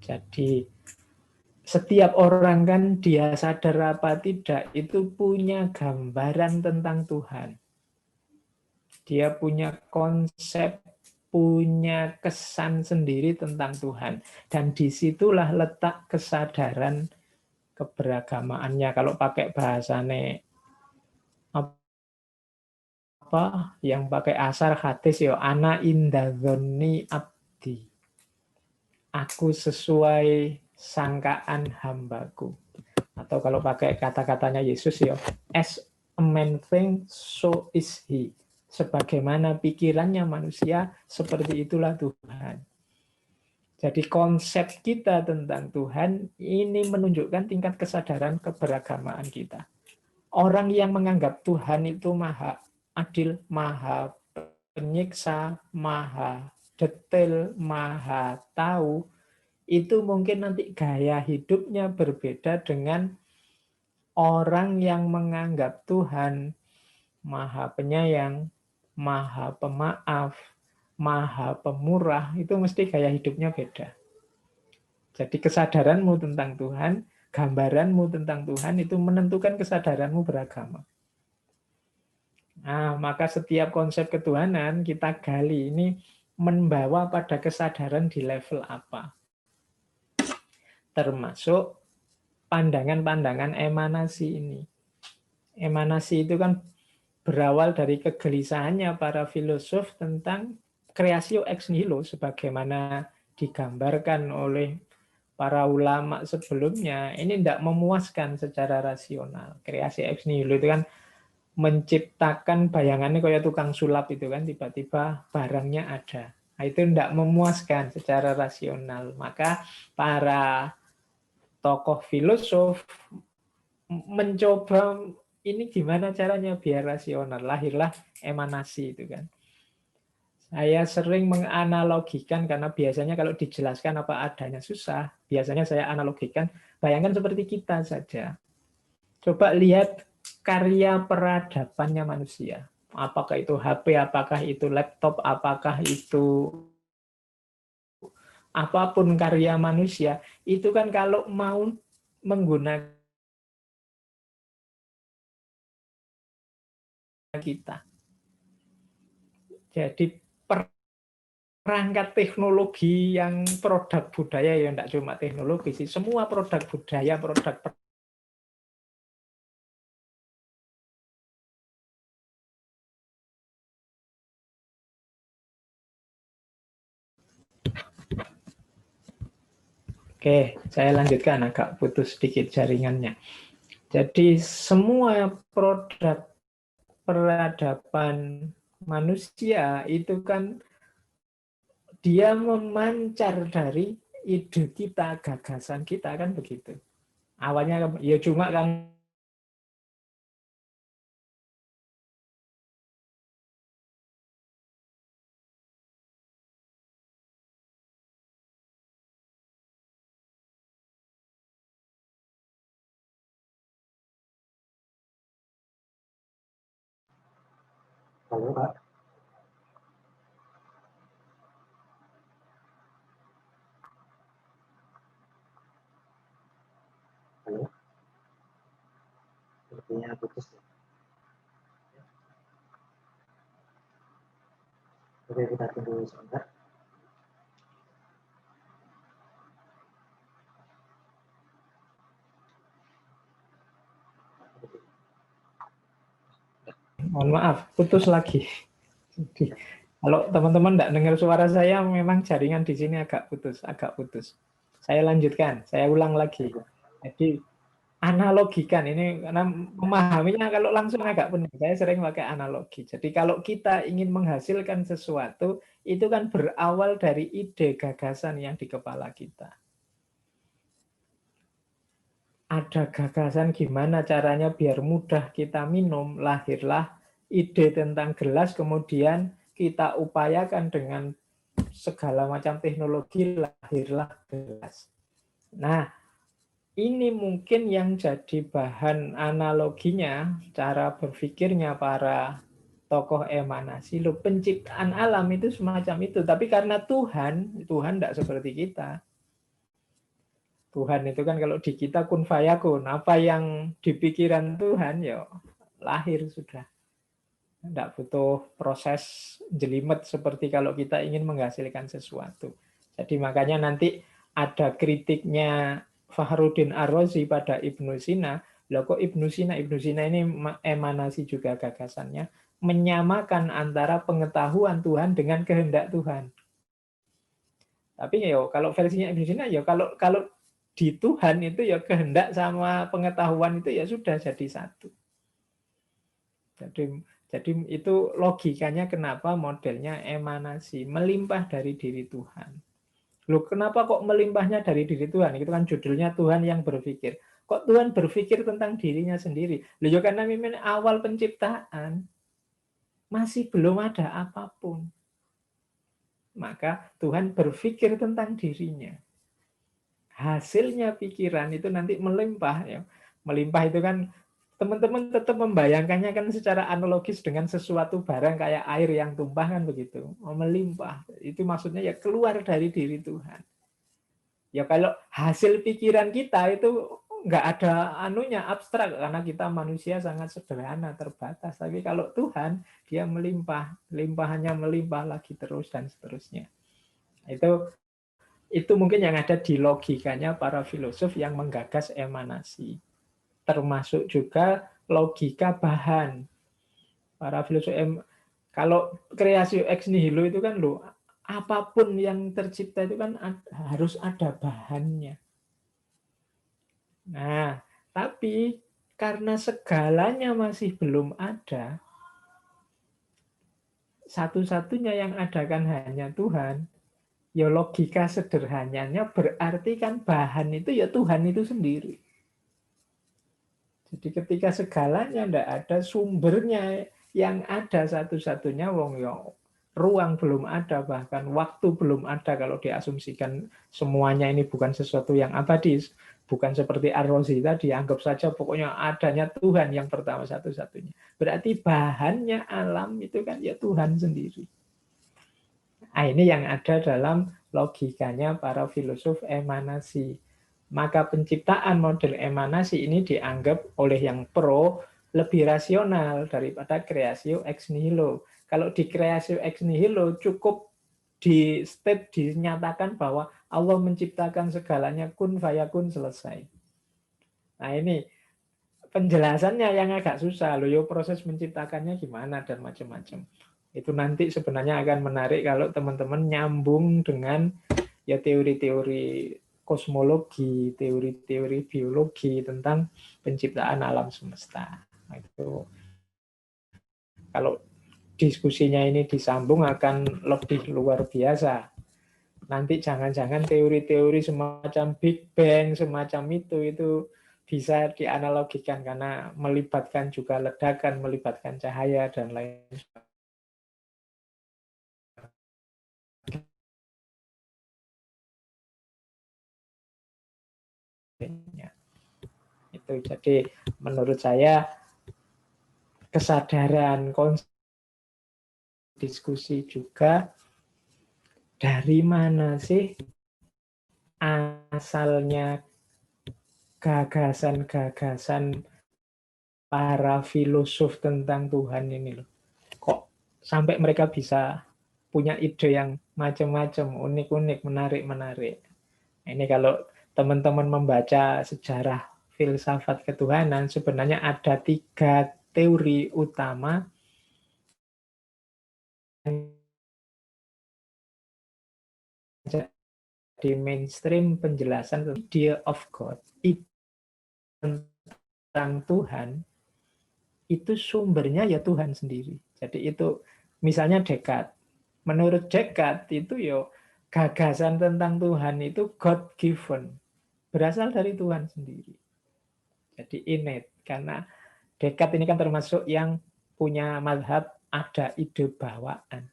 Jadi setiap orang kan dia sadar apa tidak itu punya gambaran tentang Tuhan. Dia punya konsep, punya kesan sendiri tentang Tuhan. Dan disitulah letak kesadaran keberagamaannya. Kalau pakai bahasane apa yang pakai asar hadis ya, ana indadzoni abdi. Aku sesuai sangkaan hambaku. Atau kalau pakai kata-katanya Yesus ya, as a man thinks, so is he. Sebagaimana pikirannya manusia, seperti itulah Tuhan. Jadi konsep kita tentang Tuhan ini menunjukkan tingkat kesadaran keberagamaan kita. Orang yang menganggap Tuhan itu maha adil, maha penyiksa, maha detail, maha tahu, itu mungkin nanti gaya hidupnya berbeda dengan orang yang menganggap Tuhan maha penyayang, maha pemaaf, maha pemurah, itu mesti gaya hidupnya beda. Jadi kesadaranmu tentang Tuhan, gambaranmu tentang Tuhan itu menentukan kesadaranmu beragama. Nah, maka setiap konsep ketuhanan kita gali ini membawa pada kesadaran di level apa. Termasuk pandangan-pandangan emanasi ini. Emanasi itu kan berawal dari kegelisahannya para filosof tentang kreasio ex nihilo sebagaimana digambarkan oleh para ulama sebelumnya. Ini tidak memuaskan secara rasional. Kreasi ex nihilo itu kan menciptakan bayangannya kayak tukang sulap itu kan, tiba-tiba barangnya ada. Nah, itu tidak memuaskan secara rasional. Maka para tokoh filosof mencoba ini gimana caranya biar rasional? Lahirlah emanasi itu kan. Saya sering menganalogikan karena biasanya kalau dijelaskan apa adanya susah. Biasanya saya analogikan, bayangkan seperti kita saja. Coba lihat karya peradabannya manusia. Apakah itu HP, apakah itu laptop, apakah itu apapun karya manusia, itu kan kalau mau menggunakan kita. Jadi perangkat teknologi yang produk budaya, ya tidak cuma teknologi sih, semua produk budaya, produk Oke, saya lanjutkan, agak putus sedikit jaringannya. Jadi semua produk peradaban manusia itu kan dia memancar dari ide kita, gagasan kita, kan begitu. Awalnya ya cuma kan Halo, Pak. Halo. Sepertinya putus ya. Oke, kita tunggu sebentar. mohon maaf, putus lagi. Jadi, kalau teman-teman tidak dengar suara saya, memang jaringan di sini agak putus. Saya lanjutkan, saya ulang lagi. Jadi analogikan ini karena memahaminya kalau langsung agak pening. Saya sering pakai analogi. Jadi kalau kita ingin menghasilkan sesuatu, itu kan berawal dari ide gagasan yang di kepala kita. Ada gagasan gimana caranya biar mudah kita minum, lahirlah ide tentang gelas, kemudian kita upayakan dengan segala macam teknologi, lahirlah gelas. Nah, ini mungkin yang jadi bahan analoginya, cara berpikirnya para tokoh emanasi. Loh, penciptaan alam itu semacam itu. Tapi karena Tuhan tidak seperti kita. Tuhan itu kan kalau di kita kun fayakun. Apa yang di pikiran Tuhan, ya lahir sudah. Tidak butuh proses jelimet seperti kalau kita ingin menghasilkan sesuatu. Jadi makanya nanti ada kritiknya Fakhruddin Ar-Razi pada Ibnu Sina. Loh kok Ibnu Sina ini emanasi juga gagasannya, menyamakan antara pengetahuan Tuhan dengan kehendak Tuhan. Tapi ya kalau versinya Ibnu Sina, ya kalau di Tuhan itu ya kehendak sama pengetahuan itu ya sudah jadi satu. Jadi itu logikanya kenapa modelnya emanasi, melimpah dari diri Tuhan. Loh, kenapa kok melimpahnya dari diri Tuhan? Itu kan judulnya Tuhan yang berpikir. Kok Tuhan berpikir tentang dirinya sendiri? Loh, ya karena memang awal penciptaan masih belum ada apapun. Maka Tuhan berpikir tentang dirinya. Hasilnya pikiran itu nanti melimpah. Ya. Melimpah itu kan teman-teman tetap membayangkannya kan secara analogis dengan sesuatu barang kayak air yang tumpah kan begitu, melimpah. Itu maksudnya ya keluar dari diri Tuhan. Ya kalau hasil pikiran kita itu nggak ada anunya abstrak karena kita manusia sangat sederhana terbatas. Tapi kalau Tuhan dia melimpah, limpahannya melimpah lagi terus dan seterusnya. Itu mungkin yang ada di logikanya para filosof yang menggagas emanasi. Termasuk juga logika bahan. Para filosof kalau kreasi ex nihilo itu kan loh, apapun yang tercipta itu kan harus ada bahannya. Nah, tapi karena segalanya masih belum ada, satu-satunya yang ada kan hanya Tuhan, ya logika sederhananya berarti kan bahan itu ya Tuhan itu sendiri. Jadi ketika segalanya tidak ada, sumbernya yang ada satu-satunya wong yo ruang belum ada, bahkan waktu belum ada kalau diasumsikan semuanya ini bukan sesuatu yang abadi, bukan seperti Ar-Razi tadi, anggap saja pokoknya adanya Tuhan yang pertama satu-satunya. Berarti bahannya alam itu kan ya Tuhan sendiri. Nah, ini yang ada dalam logikanya para filosof emanasi. Maka penciptaan model emanasi ini dianggap oleh yang pro lebih rasional daripada creatio ex nihilo. Kalau di creatio ex nihilo cukup di state dinyatakan bahwa Allah menciptakan segalanya kun fayakun selesai. Nah ini penjelasannya yang agak susah loh, yo proses menciptakannya gimana dan macam-macam. Itu nanti sebenarnya akan menarik kalau teman-teman nyambung dengan ya teori-teori kosmologi, teori-teori biologi tentang penciptaan alam semesta. Nah, itu kalau diskusinya ini disambung akan lebih luar biasa. Nanti jangan-jangan teori-teori semacam Big Bang, semacam itu bisa dianalogikan karena melibatkan juga ledakan, melibatkan cahaya dan lain sebagainya. Itu jadi menurut saya kesadaran diskusi juga dari mana sih asalnya gagasan-gagasan para filosof tentang Tuhan ini loh. Kok sampai mereka bisa punya ide yang macam-macam, unik-unik, menarik-menarik. Ini kalau teman-teman membaca sejarah filsafat ketuhanan, sebenarnya ada 3 teori utama di mainstream penjelasan idea of God, tentang Tuhan, itu sumbernya ya Tuhan sendiri. Jadi itu misalnya Descartes. Menurut Descartes itu yo gagasan tentang Tuhan itu God given, berasal dari Tuhan sendiri. Jadi innate, karena Descartes ini kan termasuk yang punya mazhab ada ide bawaan.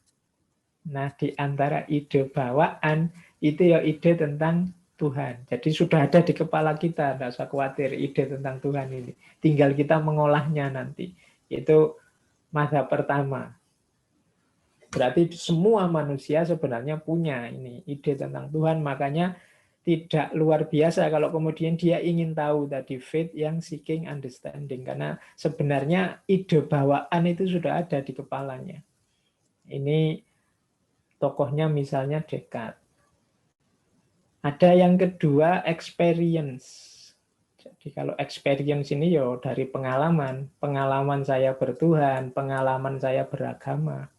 Nah, di antara ide bawaan itu ya ide tentang Tuhan. Jadi sudah ada di kepala kita, tidak usah khawatir ide tentang Tuhan ini. Tinggal kita mengolahnya nanti. Itu mazhab pertama. Berarti semua manusia sebenarnya punya ini ide tentang Tuhan, makanya tidak luar biasa kalau kemudian dia ingin tahu tadi faith yang seeking understanding, karena sebenarnya ide bawaan itu sudah ada di kepalanya. Ini tokohnya misalnya Descartes. Ada yang kedua experience. Jadi kalau experience ini ya dari pengalaman, pengalaman saya bertuhan, pengalaman saya beragama,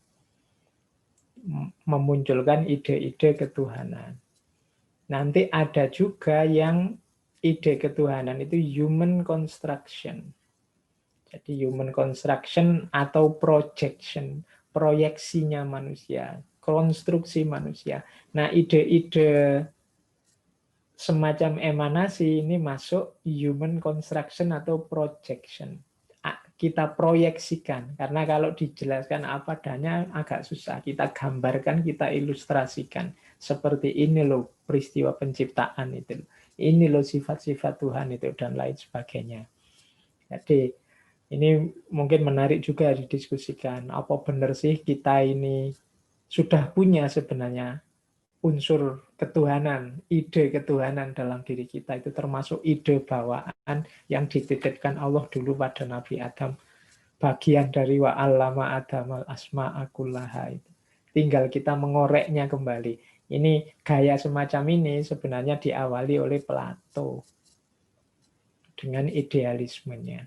memunculkan ide-ide ketuhanan. Nanti ada juga yang ide ketuhanan itu human construction. Jadi human construction atau projection, proyeksinya manusia, konstruksi manusia. Nah, ide-ide semacam emanasi ini masuk human construction atau projection. Kita proyeksikan, karena kalau dijelaskan apa adanya agak susah. Kita gambarkan, kita ilustrasikan. Seperti ini loh peristiwa penciptaan itu. Ini loh sifat-sifat Tuhan itu dan lain sebagainya. Jadi ini mungkin menarik juga didiskusikan. Apa benar sih kita ini sudah punya sebenarnya unsur ketuhanan, ide ketuhanan dalam diri kita, itu termasuk ide bawaan yang dititipkan Allah dulu pada Nabi Adam, bagian dari wa'allama Adam al-asma'a kullaha itu. Tinggal kita mengoreknya kembali. Ini gaya semacam ini sebenarnya diawali oleh Plato dengan idealismenya.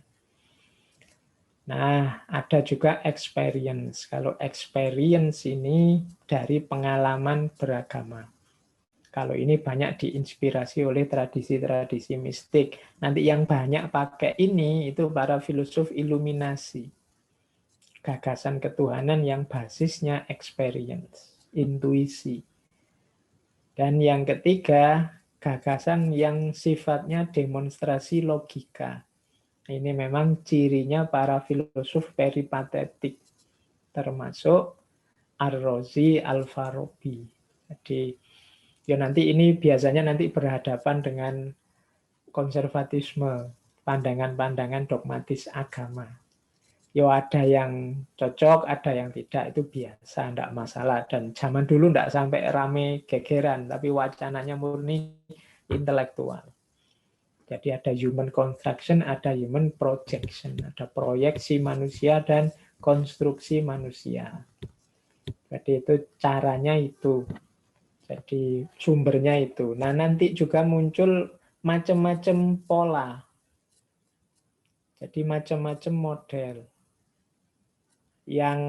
Nah, ada juga experience. Kalau experience ini dari pengalaman beragama. Kalau ini banyak diinspirasi oleh tradisi-tradisi mistik. Nanti yang banyak pakai ini itu para filosof iluminasi. Gagasan ketuhanan yang basisnya experience, intuisi. Dan yang ketiga, gagasan yang sifatnya demonstrasi logika. Ini memang cirinya para filosof peripatetik, termasuk Ar-Razi, Al-Farabi. Jadi ya nanti ini biasanya nanti berhadapan dengan konservatisme, pandangan-pandangan dogmatis agama. Ya ada yang cocok, ada yang tidak, itu biasa, tidak masalah. Dan zaman dulu tidak sampai rame gegeran, tapi wacananya murni intelektual. Jadi ada human construction, ada human projection, ada proyeksi manusia dan konstruksi manusia. Jadi itu caranya itu. Jadi sumbernya itu. Nah nanti juga muncul macam-macam pola. Jadi macam-macam model. Yang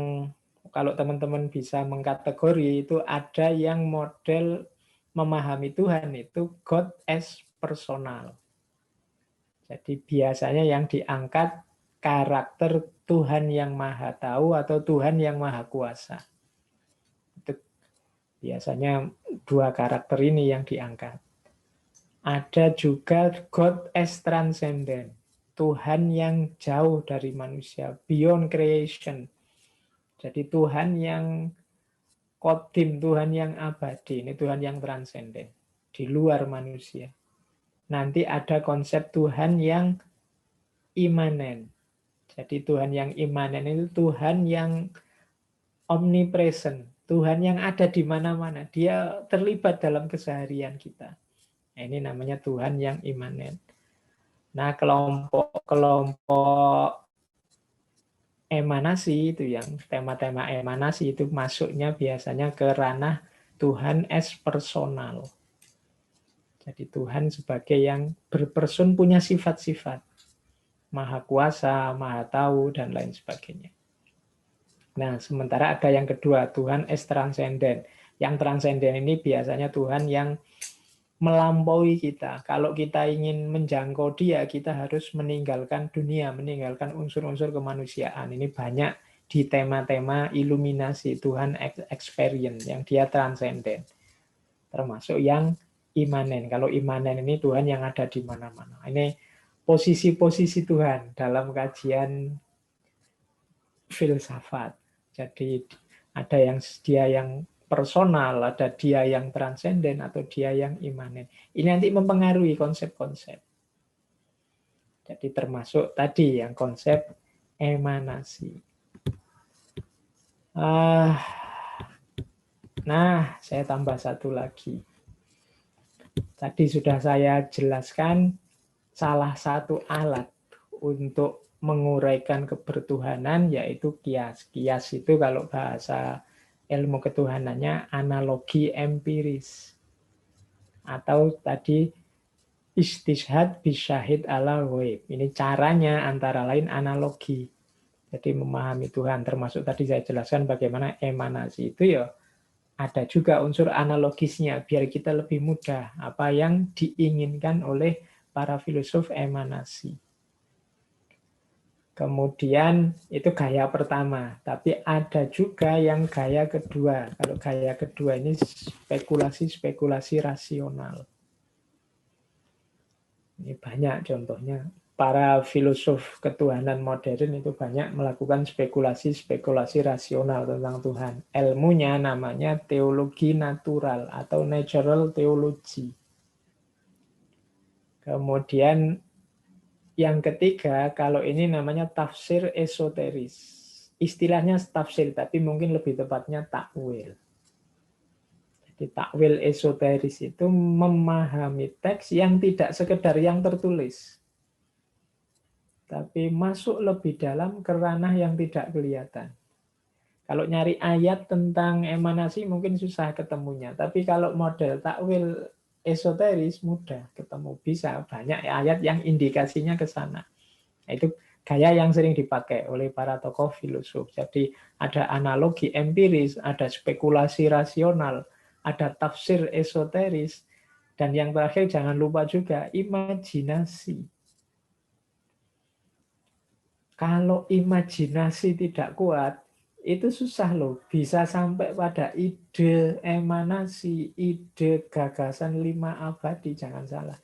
kalau teman-teman bisa mengkategori itu ada yang model memahami Tuhan itu God as personal. Jadi biasanya yang diangkat karakter Tuhan yang Maha Tahu atau Tuhan yang Maha Kuasa. Itu biasanya dua karakter ini yang diangkat. Ada juga God as transcendent. Tuhan yang jauh dari manusia, beyond creation. Jadi Tuhan yang kodim, Tuhan yang abadi, ini Tuhan yang transenden, di luar manusia. Nanti ada konsep Tuhan yang imanen. Jadi Tuhan yang imanen itu Tuhan yang omnipresent, Tuhan yang ada di mana-mana. Dia terlibat dalam keseharian kita. Nah, ini namanya Tuhan yang imanen. Nah, kelompok emanasi itu yang tema-tema emanasi itu masuknya biasanya ke ranah Tuhan as personal. Jadi Tuhan sebagai yang berperson punya sifat-sifat. Maha kuasa, maha tahu, dan lain sebagainya. Nah, sementara ada yang kedua, Tuhan as transcendent. Yang transcendent ini biasanya Tuhan yang melampaui kita. Kalau kita ingin menjangkau dia, kita harus meninggalkan dunia, meninggalkan unsur-unsur kemanusiaan. Ini banyak di tema-tema iluminasi, Tuhan experience, yang dia transcendent. Termasuk yang imanen. Kalau imanen ini Tuhan yang ada di mana-mana. Ini posisi-posisi Tuhan dalam kajian filsafat. Jadi ada yang dia yang personal, ada dia yang transenden, atau dia yang imanen. Ini nanti mempengaruhi konsep-konsep. Jadi termasuk tadi yang konsep emanasi. Nah, saya tambah satu lagi. Tadi sudah saya jelaskan salah satu alat untuk menguraikan kebertuhanan yaitu kias. Kias itu kalau bahasa ilmu ketuhanannya analogi empiris. Atau tadi istishhad bisyahid ala ghaib. Ini caranya antara lain analogi. Jadi memahami Tuhan. Termasuk tadi saya jelaskan bagaimana emanasi itu ya ada juga unsur analogisnya biar kita lebih mudah apa yang diinginkan oleh para filosof emanasi. Kemudian itu gaya pertama, tapi ada juga yang gaya kedua. Kalau gaya kedua ini spekulasi-spekulasi rasional. Ini banyak contohnya. Para filosof ketuhanan modern itu banyak melakukan spekulasi-spekulasi rasional tentang Tuhan. Ilmunya namanya teologi natural atau natural theology. Kemudian yang ketiga, kalau ini namanya tafsir esoteris. Istilahnya tafsir, tapi mungkin lebih tepatnya takwil. Jadi takwil esoteris itu memahami teks yang tidak sekedar yang tertulis, tapi masuk lebih dalam ke ranah yang tidak kelihatan. Kalau nyari ayat tentang emanasi mungkin susah ketemunya, tapi kalau model takwil esoteris mudah ketemu, bisa banyak ayat yang indikasinya ke sana. Nah, itu gaya yang sering dipakai oleh para tokoh filosof. Jadi ada analogi empiris, ada spekulasi rasional, ada tafsir esoteris, dan yang terakhir jangan lupa juga imajinasi. Kalau imajinasi tidak kuat, itu susah loh. Bisa sampai pada ide emanasi, ide gagasan 5 abadi, jangan salah.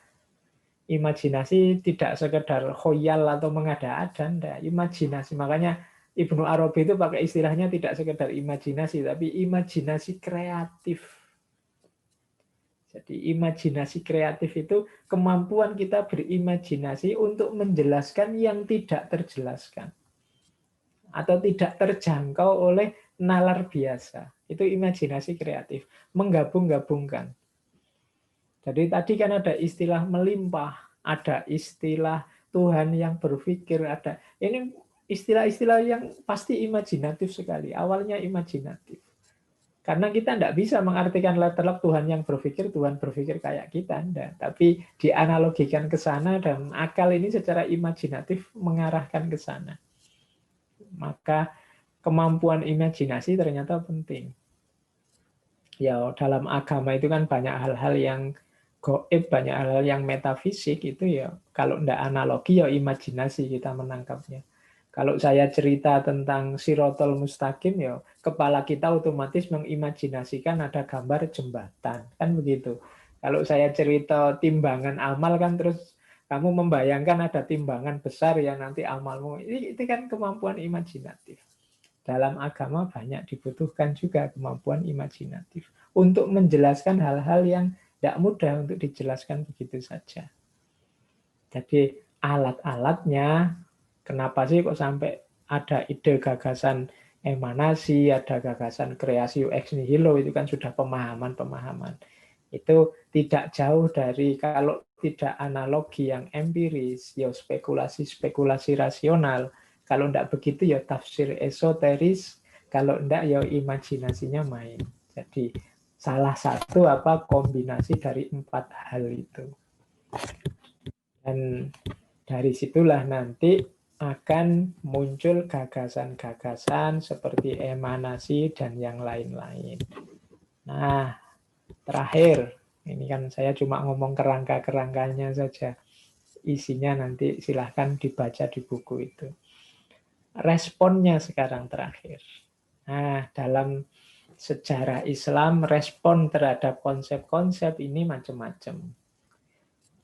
Imajinasi tidak sekedar khoyal atau mengada-ada, enggak. Imajinasi, makanya Ibnu Arabi itu pakai istilahnya tidak sekedar imajinasi, tapi imajinasi kreatif. Jadi imajinasi kreatif itu kemampuan kita berimajinasi untuk menjelaskan yang tidak terjelaskan atau tidak terjangkau oleh nalar biasa. Itu imajinasi kreatif, menggabung-gabungkan. Jadi tadi kan ada istilah melimpah, ada istilah Tuhan yang berpikir, ada. Ini istilah-istilah yang pasti imajinatif sekali. Awalnya imajinatif. Karena kita tidak bisa mengartikan letterlock Tuhan yang berpikir, Tuhan berpikir kayak kita. Enggak. Tapi dianalogikan ke sana dan akal ini secara imajinatif mengarahkan ke sana. Maka kemampuan imajinasi ternyata penting. Ya, dalam agama itu kan banyak hal-hal yang gaib, banyak hal-hal yang metafisik itu ya. Kalau tidak analogi ya imajinasi kita menangkapnya. Kalau saya cerita tentang Sirotol Mustaqim ya, kepala kita otomatis mengimajinasikan ada gambar jembatan, kan begitu. Kalau saya cerita timbangan amal kan terus kamu membayangkan ada timbangan besar yang nanti amalmu. Itu kan kemampuan imajinatif. Dalam agama banyak dibutuhkan juga kemampuan imajinatif untuk menjelaskan hal-hal yang tidak mudah untuk dijelaskan begitu saja. Jadi alat-alatnya, kenapa sih kok sampai ada ide gagasan emanasi, ada gagasan kreasi ex nihilo, itu kan sudah pemahaman-pemahaman. Itu tidak jauh dari, kalau tidak analogi yang empiris, ya spekulasi-spekulasi rasional. Kalau tidak begitu ya tafsir esoteris, kalau tidak ya imajinasinya main. Jadi salah satu kombinasi dari 4 hal itu. Dan dari situlah nanti akan muncul gagasan-gagasan seperti emanasi dan yang lain-lain. Nah, terakhir, ini kan saya cuma ngomong kerangka-kerangkanya saja. Isinya nanti silahkan dibaca di buku itu. Responnya sekarang terakhir. Nah, dalam sejarah Islam, respon terhadap konsep-konsep ini macam-macam.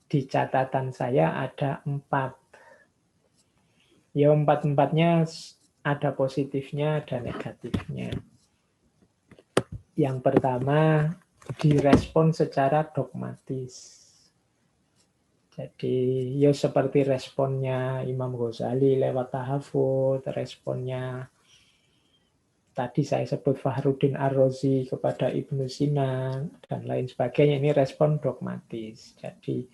Di catatan saya ada 4. Ya 4-4-nya ada positifnya, ada negatifnya. Yang pertama, direspon secara dogmatis. Jadi ya seperti responnya Imam Ghazali lewat tahafudz, responnya tadi saya sebut Fakhruddin Ar-Razi kepada Ibnu Sina, dan lain sebagainya. Ini respon dogmatis. Jadi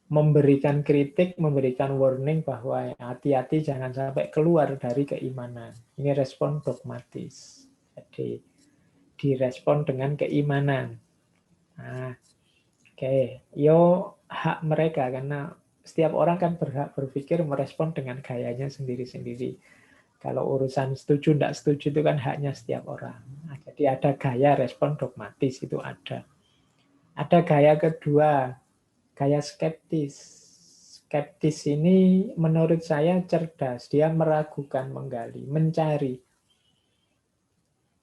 memberikan kritik, memberikan warning bahwa hati-hati jangan sampai keluar dari keimanan. Ini respon dogmatis. Jadi direspon dengan keimanan. Nah, yo hak mereka, karena setiap orang kan berhak berpikir merespon dengan gayanya sendiri-sendiri. Kalau urusan setuju tidak setuju itu kan haknya setiap orang. Nah, jadi ada gaya respon dogmatis, itu ada. Ada gaya kedua, gaya skeptis. Skeptis ini menurut saya cerdas. Dia meragukan, menggali, mencari.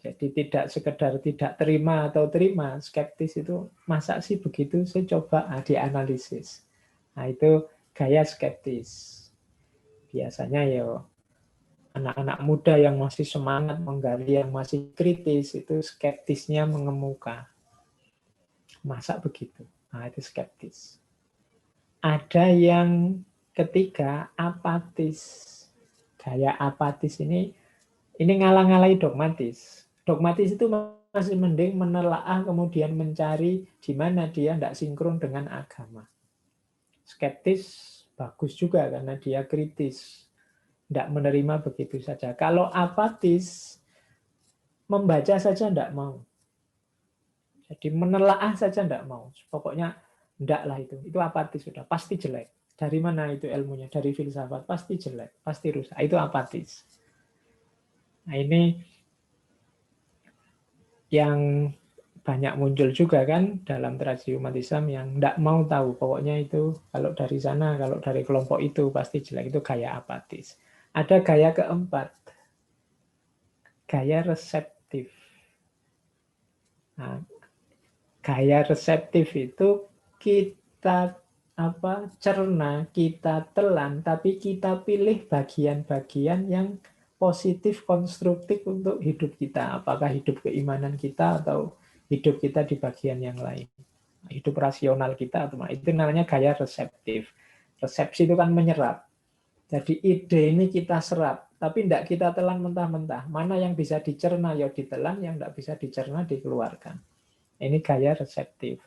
Jadi tidak sekedar tidak terima atau terima. Skeptis itu, masa sih begitu? Saya coba dianalisis. Nah itu gaya skeptis. Biasanya ya anak-anak muda yang masih semangat menggali, yang masih kritis, itu skeptisnya mengemuka. Masa begitu? Nah itu skeptis. Ada yang ketiga, apatis. Gaya apatis ini ngalang-ngalai dogmatis. Dogmatis itu masih mending menelaah kemudian mencari di mana dia tidak sinkron dengan agama. Skeptis bagus juga karena dia kritis. Tidak menerima begitu saja. Kalau apatis, membaca saja tidak mau. Jadi menelaah saja tidak mau. Pokoknya ndaklah itu apatis sudah, pasti jelek. Dari mana itu ilmunya? Dari filsafat, pasti jelek, pasti rusak. Itu apatis. Nah ini yang banyak muncul juga kan dalam tradisi umat Islam yang tidak mau tahu. Pokoknya itu kalau dari sana, kalau dari kelompok itu pasti jelek. Itu gaya apatis. Ada gaya keempat, gaya reseptif. Nah, gaya reseptif itu kita cerna, kita telan, tapi kita pilih bagian-bagian yang positif, konstruktif untuk hidup kita. Apakah hidup keimanan kita atau hidup kita di bagian yang lain. Hidup rasional kita, atau itu namanya gaya reseptif. Resepsi itu kan menyerap. Jadi ide ini kita serap, tapi tidak kita telan mentah-mentah. Mana yang bisa dicerna, ya ditelan, yang tidak bisa dicerna, dikeluarkan. Ini gaya reseptif.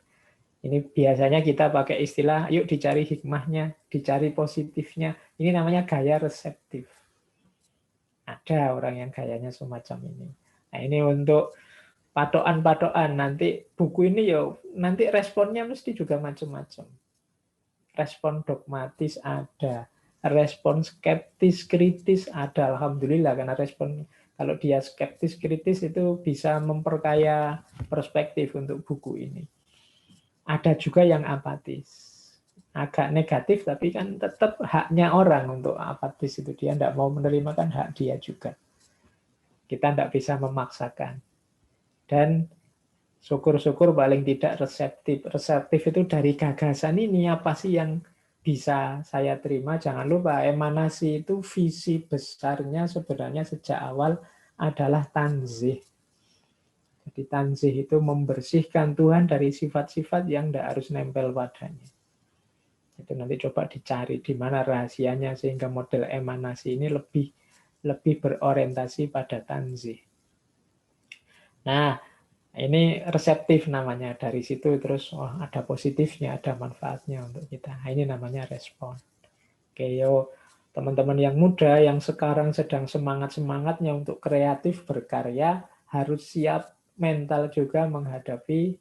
Ini biasanya kita pakai istilah, yuk dicari hikmahnya, dicari positifnya. Ini namanya gaya reseptif. Ada orang yang gayanya semacam ini. Nah, ini untuk patokan-patokan. Nanti buku ini nanti responnya mesti juga macam-macam. Respon dogmatis ada, respon skeptis, kritis ada. Alhamdulillah, karena respon kalau dia skeptis, kritis itu bisa memperkaya perspektif untuk buku ini. Ada juga yang apatis. Agak negatif, tapi kan tetap haknya orang untuk apatis itu. Dia tidak mau menerima, kan hak dia juga. Kita tidak bisa memaksakan. Dan syukur-syukur paling tidak reseptif. Reseptif itu dari gagasan ini, apa sih yang bisa saya terima. Jangan lupa, emanasi itu visi besarnya sebenarnya sejak awal adalah tanzih. Jadi tanzih itu membersihkan Tuhan dari sifat-sifat yang tidak harus nempel padanya. Itu nanti coba dicari di mana rahasianya sehingga model emanasi ini lebih berorientasi pada tanzih. Nah, ini reseptif namanya. Dari situ terus ada positifnya, ada manfaatnya untuk kita. Nah, ini namanya respon. Oke, teman-teman yang muda yang sekarang sedang semangat-semangatnya untuk kreatif berkarya harus siap mental juga menghadapi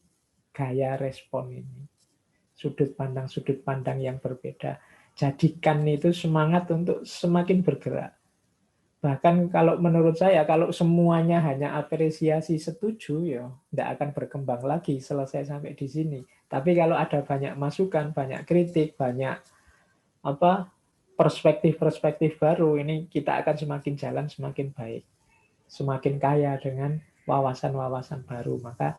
gaya respon ini. Sudut pandang yang berbeda. Jadikan itu semangat untuk semakin bergerak. Bahkan kalau menurut saya, kalau semuanya hanya apresiasi setuju, tidak akan berkembang lagi selesai sampai di sini. Tapi kalau ada banyak masukan, banyak kritik, banyak perspektif-perspektif baru, ini kita akan semakin jalan semakin baik. Semakin kaya dengan wawasan-wawasan baru. Maka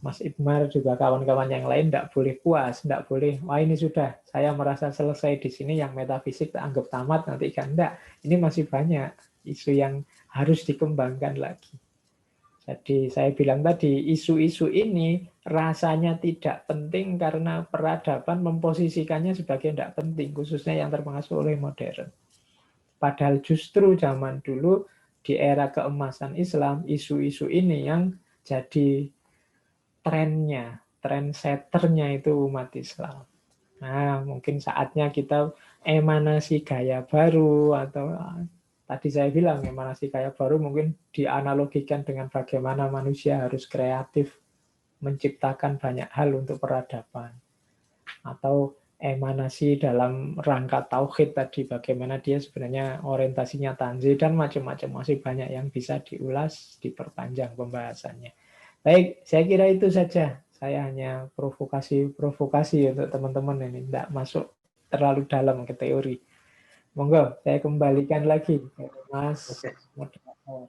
Mas Ibmar juga kawan-kawan yang lain tidak boleh puas, tidak boleh, wah ini sudah, saya merasa selesai di sini, yang metafisik tak anggap tamat, nanti kan enggak. Ini masih banyak isu yang harus dikembangkan lagi. Jadi saya bilang tadi, isu-isu ini rasanya tidak penting karena peradaban memposisikannya sebagai tidak penting, khususnya yang terpengaruh oleh modern. Padahal justru zaman dulu, di era keemasan Islam, isu-isu ini yang jadi trennya, trendsetternya itu umat Islam. Nah, mungkin saatnya kita emanasi gaya baru, atau tadi saya bilang emanasi gaya baru mungkin dianalogikan dengan bagaimana manusia harus kreatif menciptakan banyak hal untuk peradaban. Atau emanasi dalam rangka tauhid tadi, bagaimana dia sebenarnya orientasinya tanzih dan macam-macam, masih banyak yang bisa diulas, diperpanjang pembahasannya. Baik, saya kira itu saja. Saya hanya provokasi untuk teman-teman ini, tidak masuk terlalu dalam ke teori. Monggo, saya kembalikan lagi ke Mas moderator.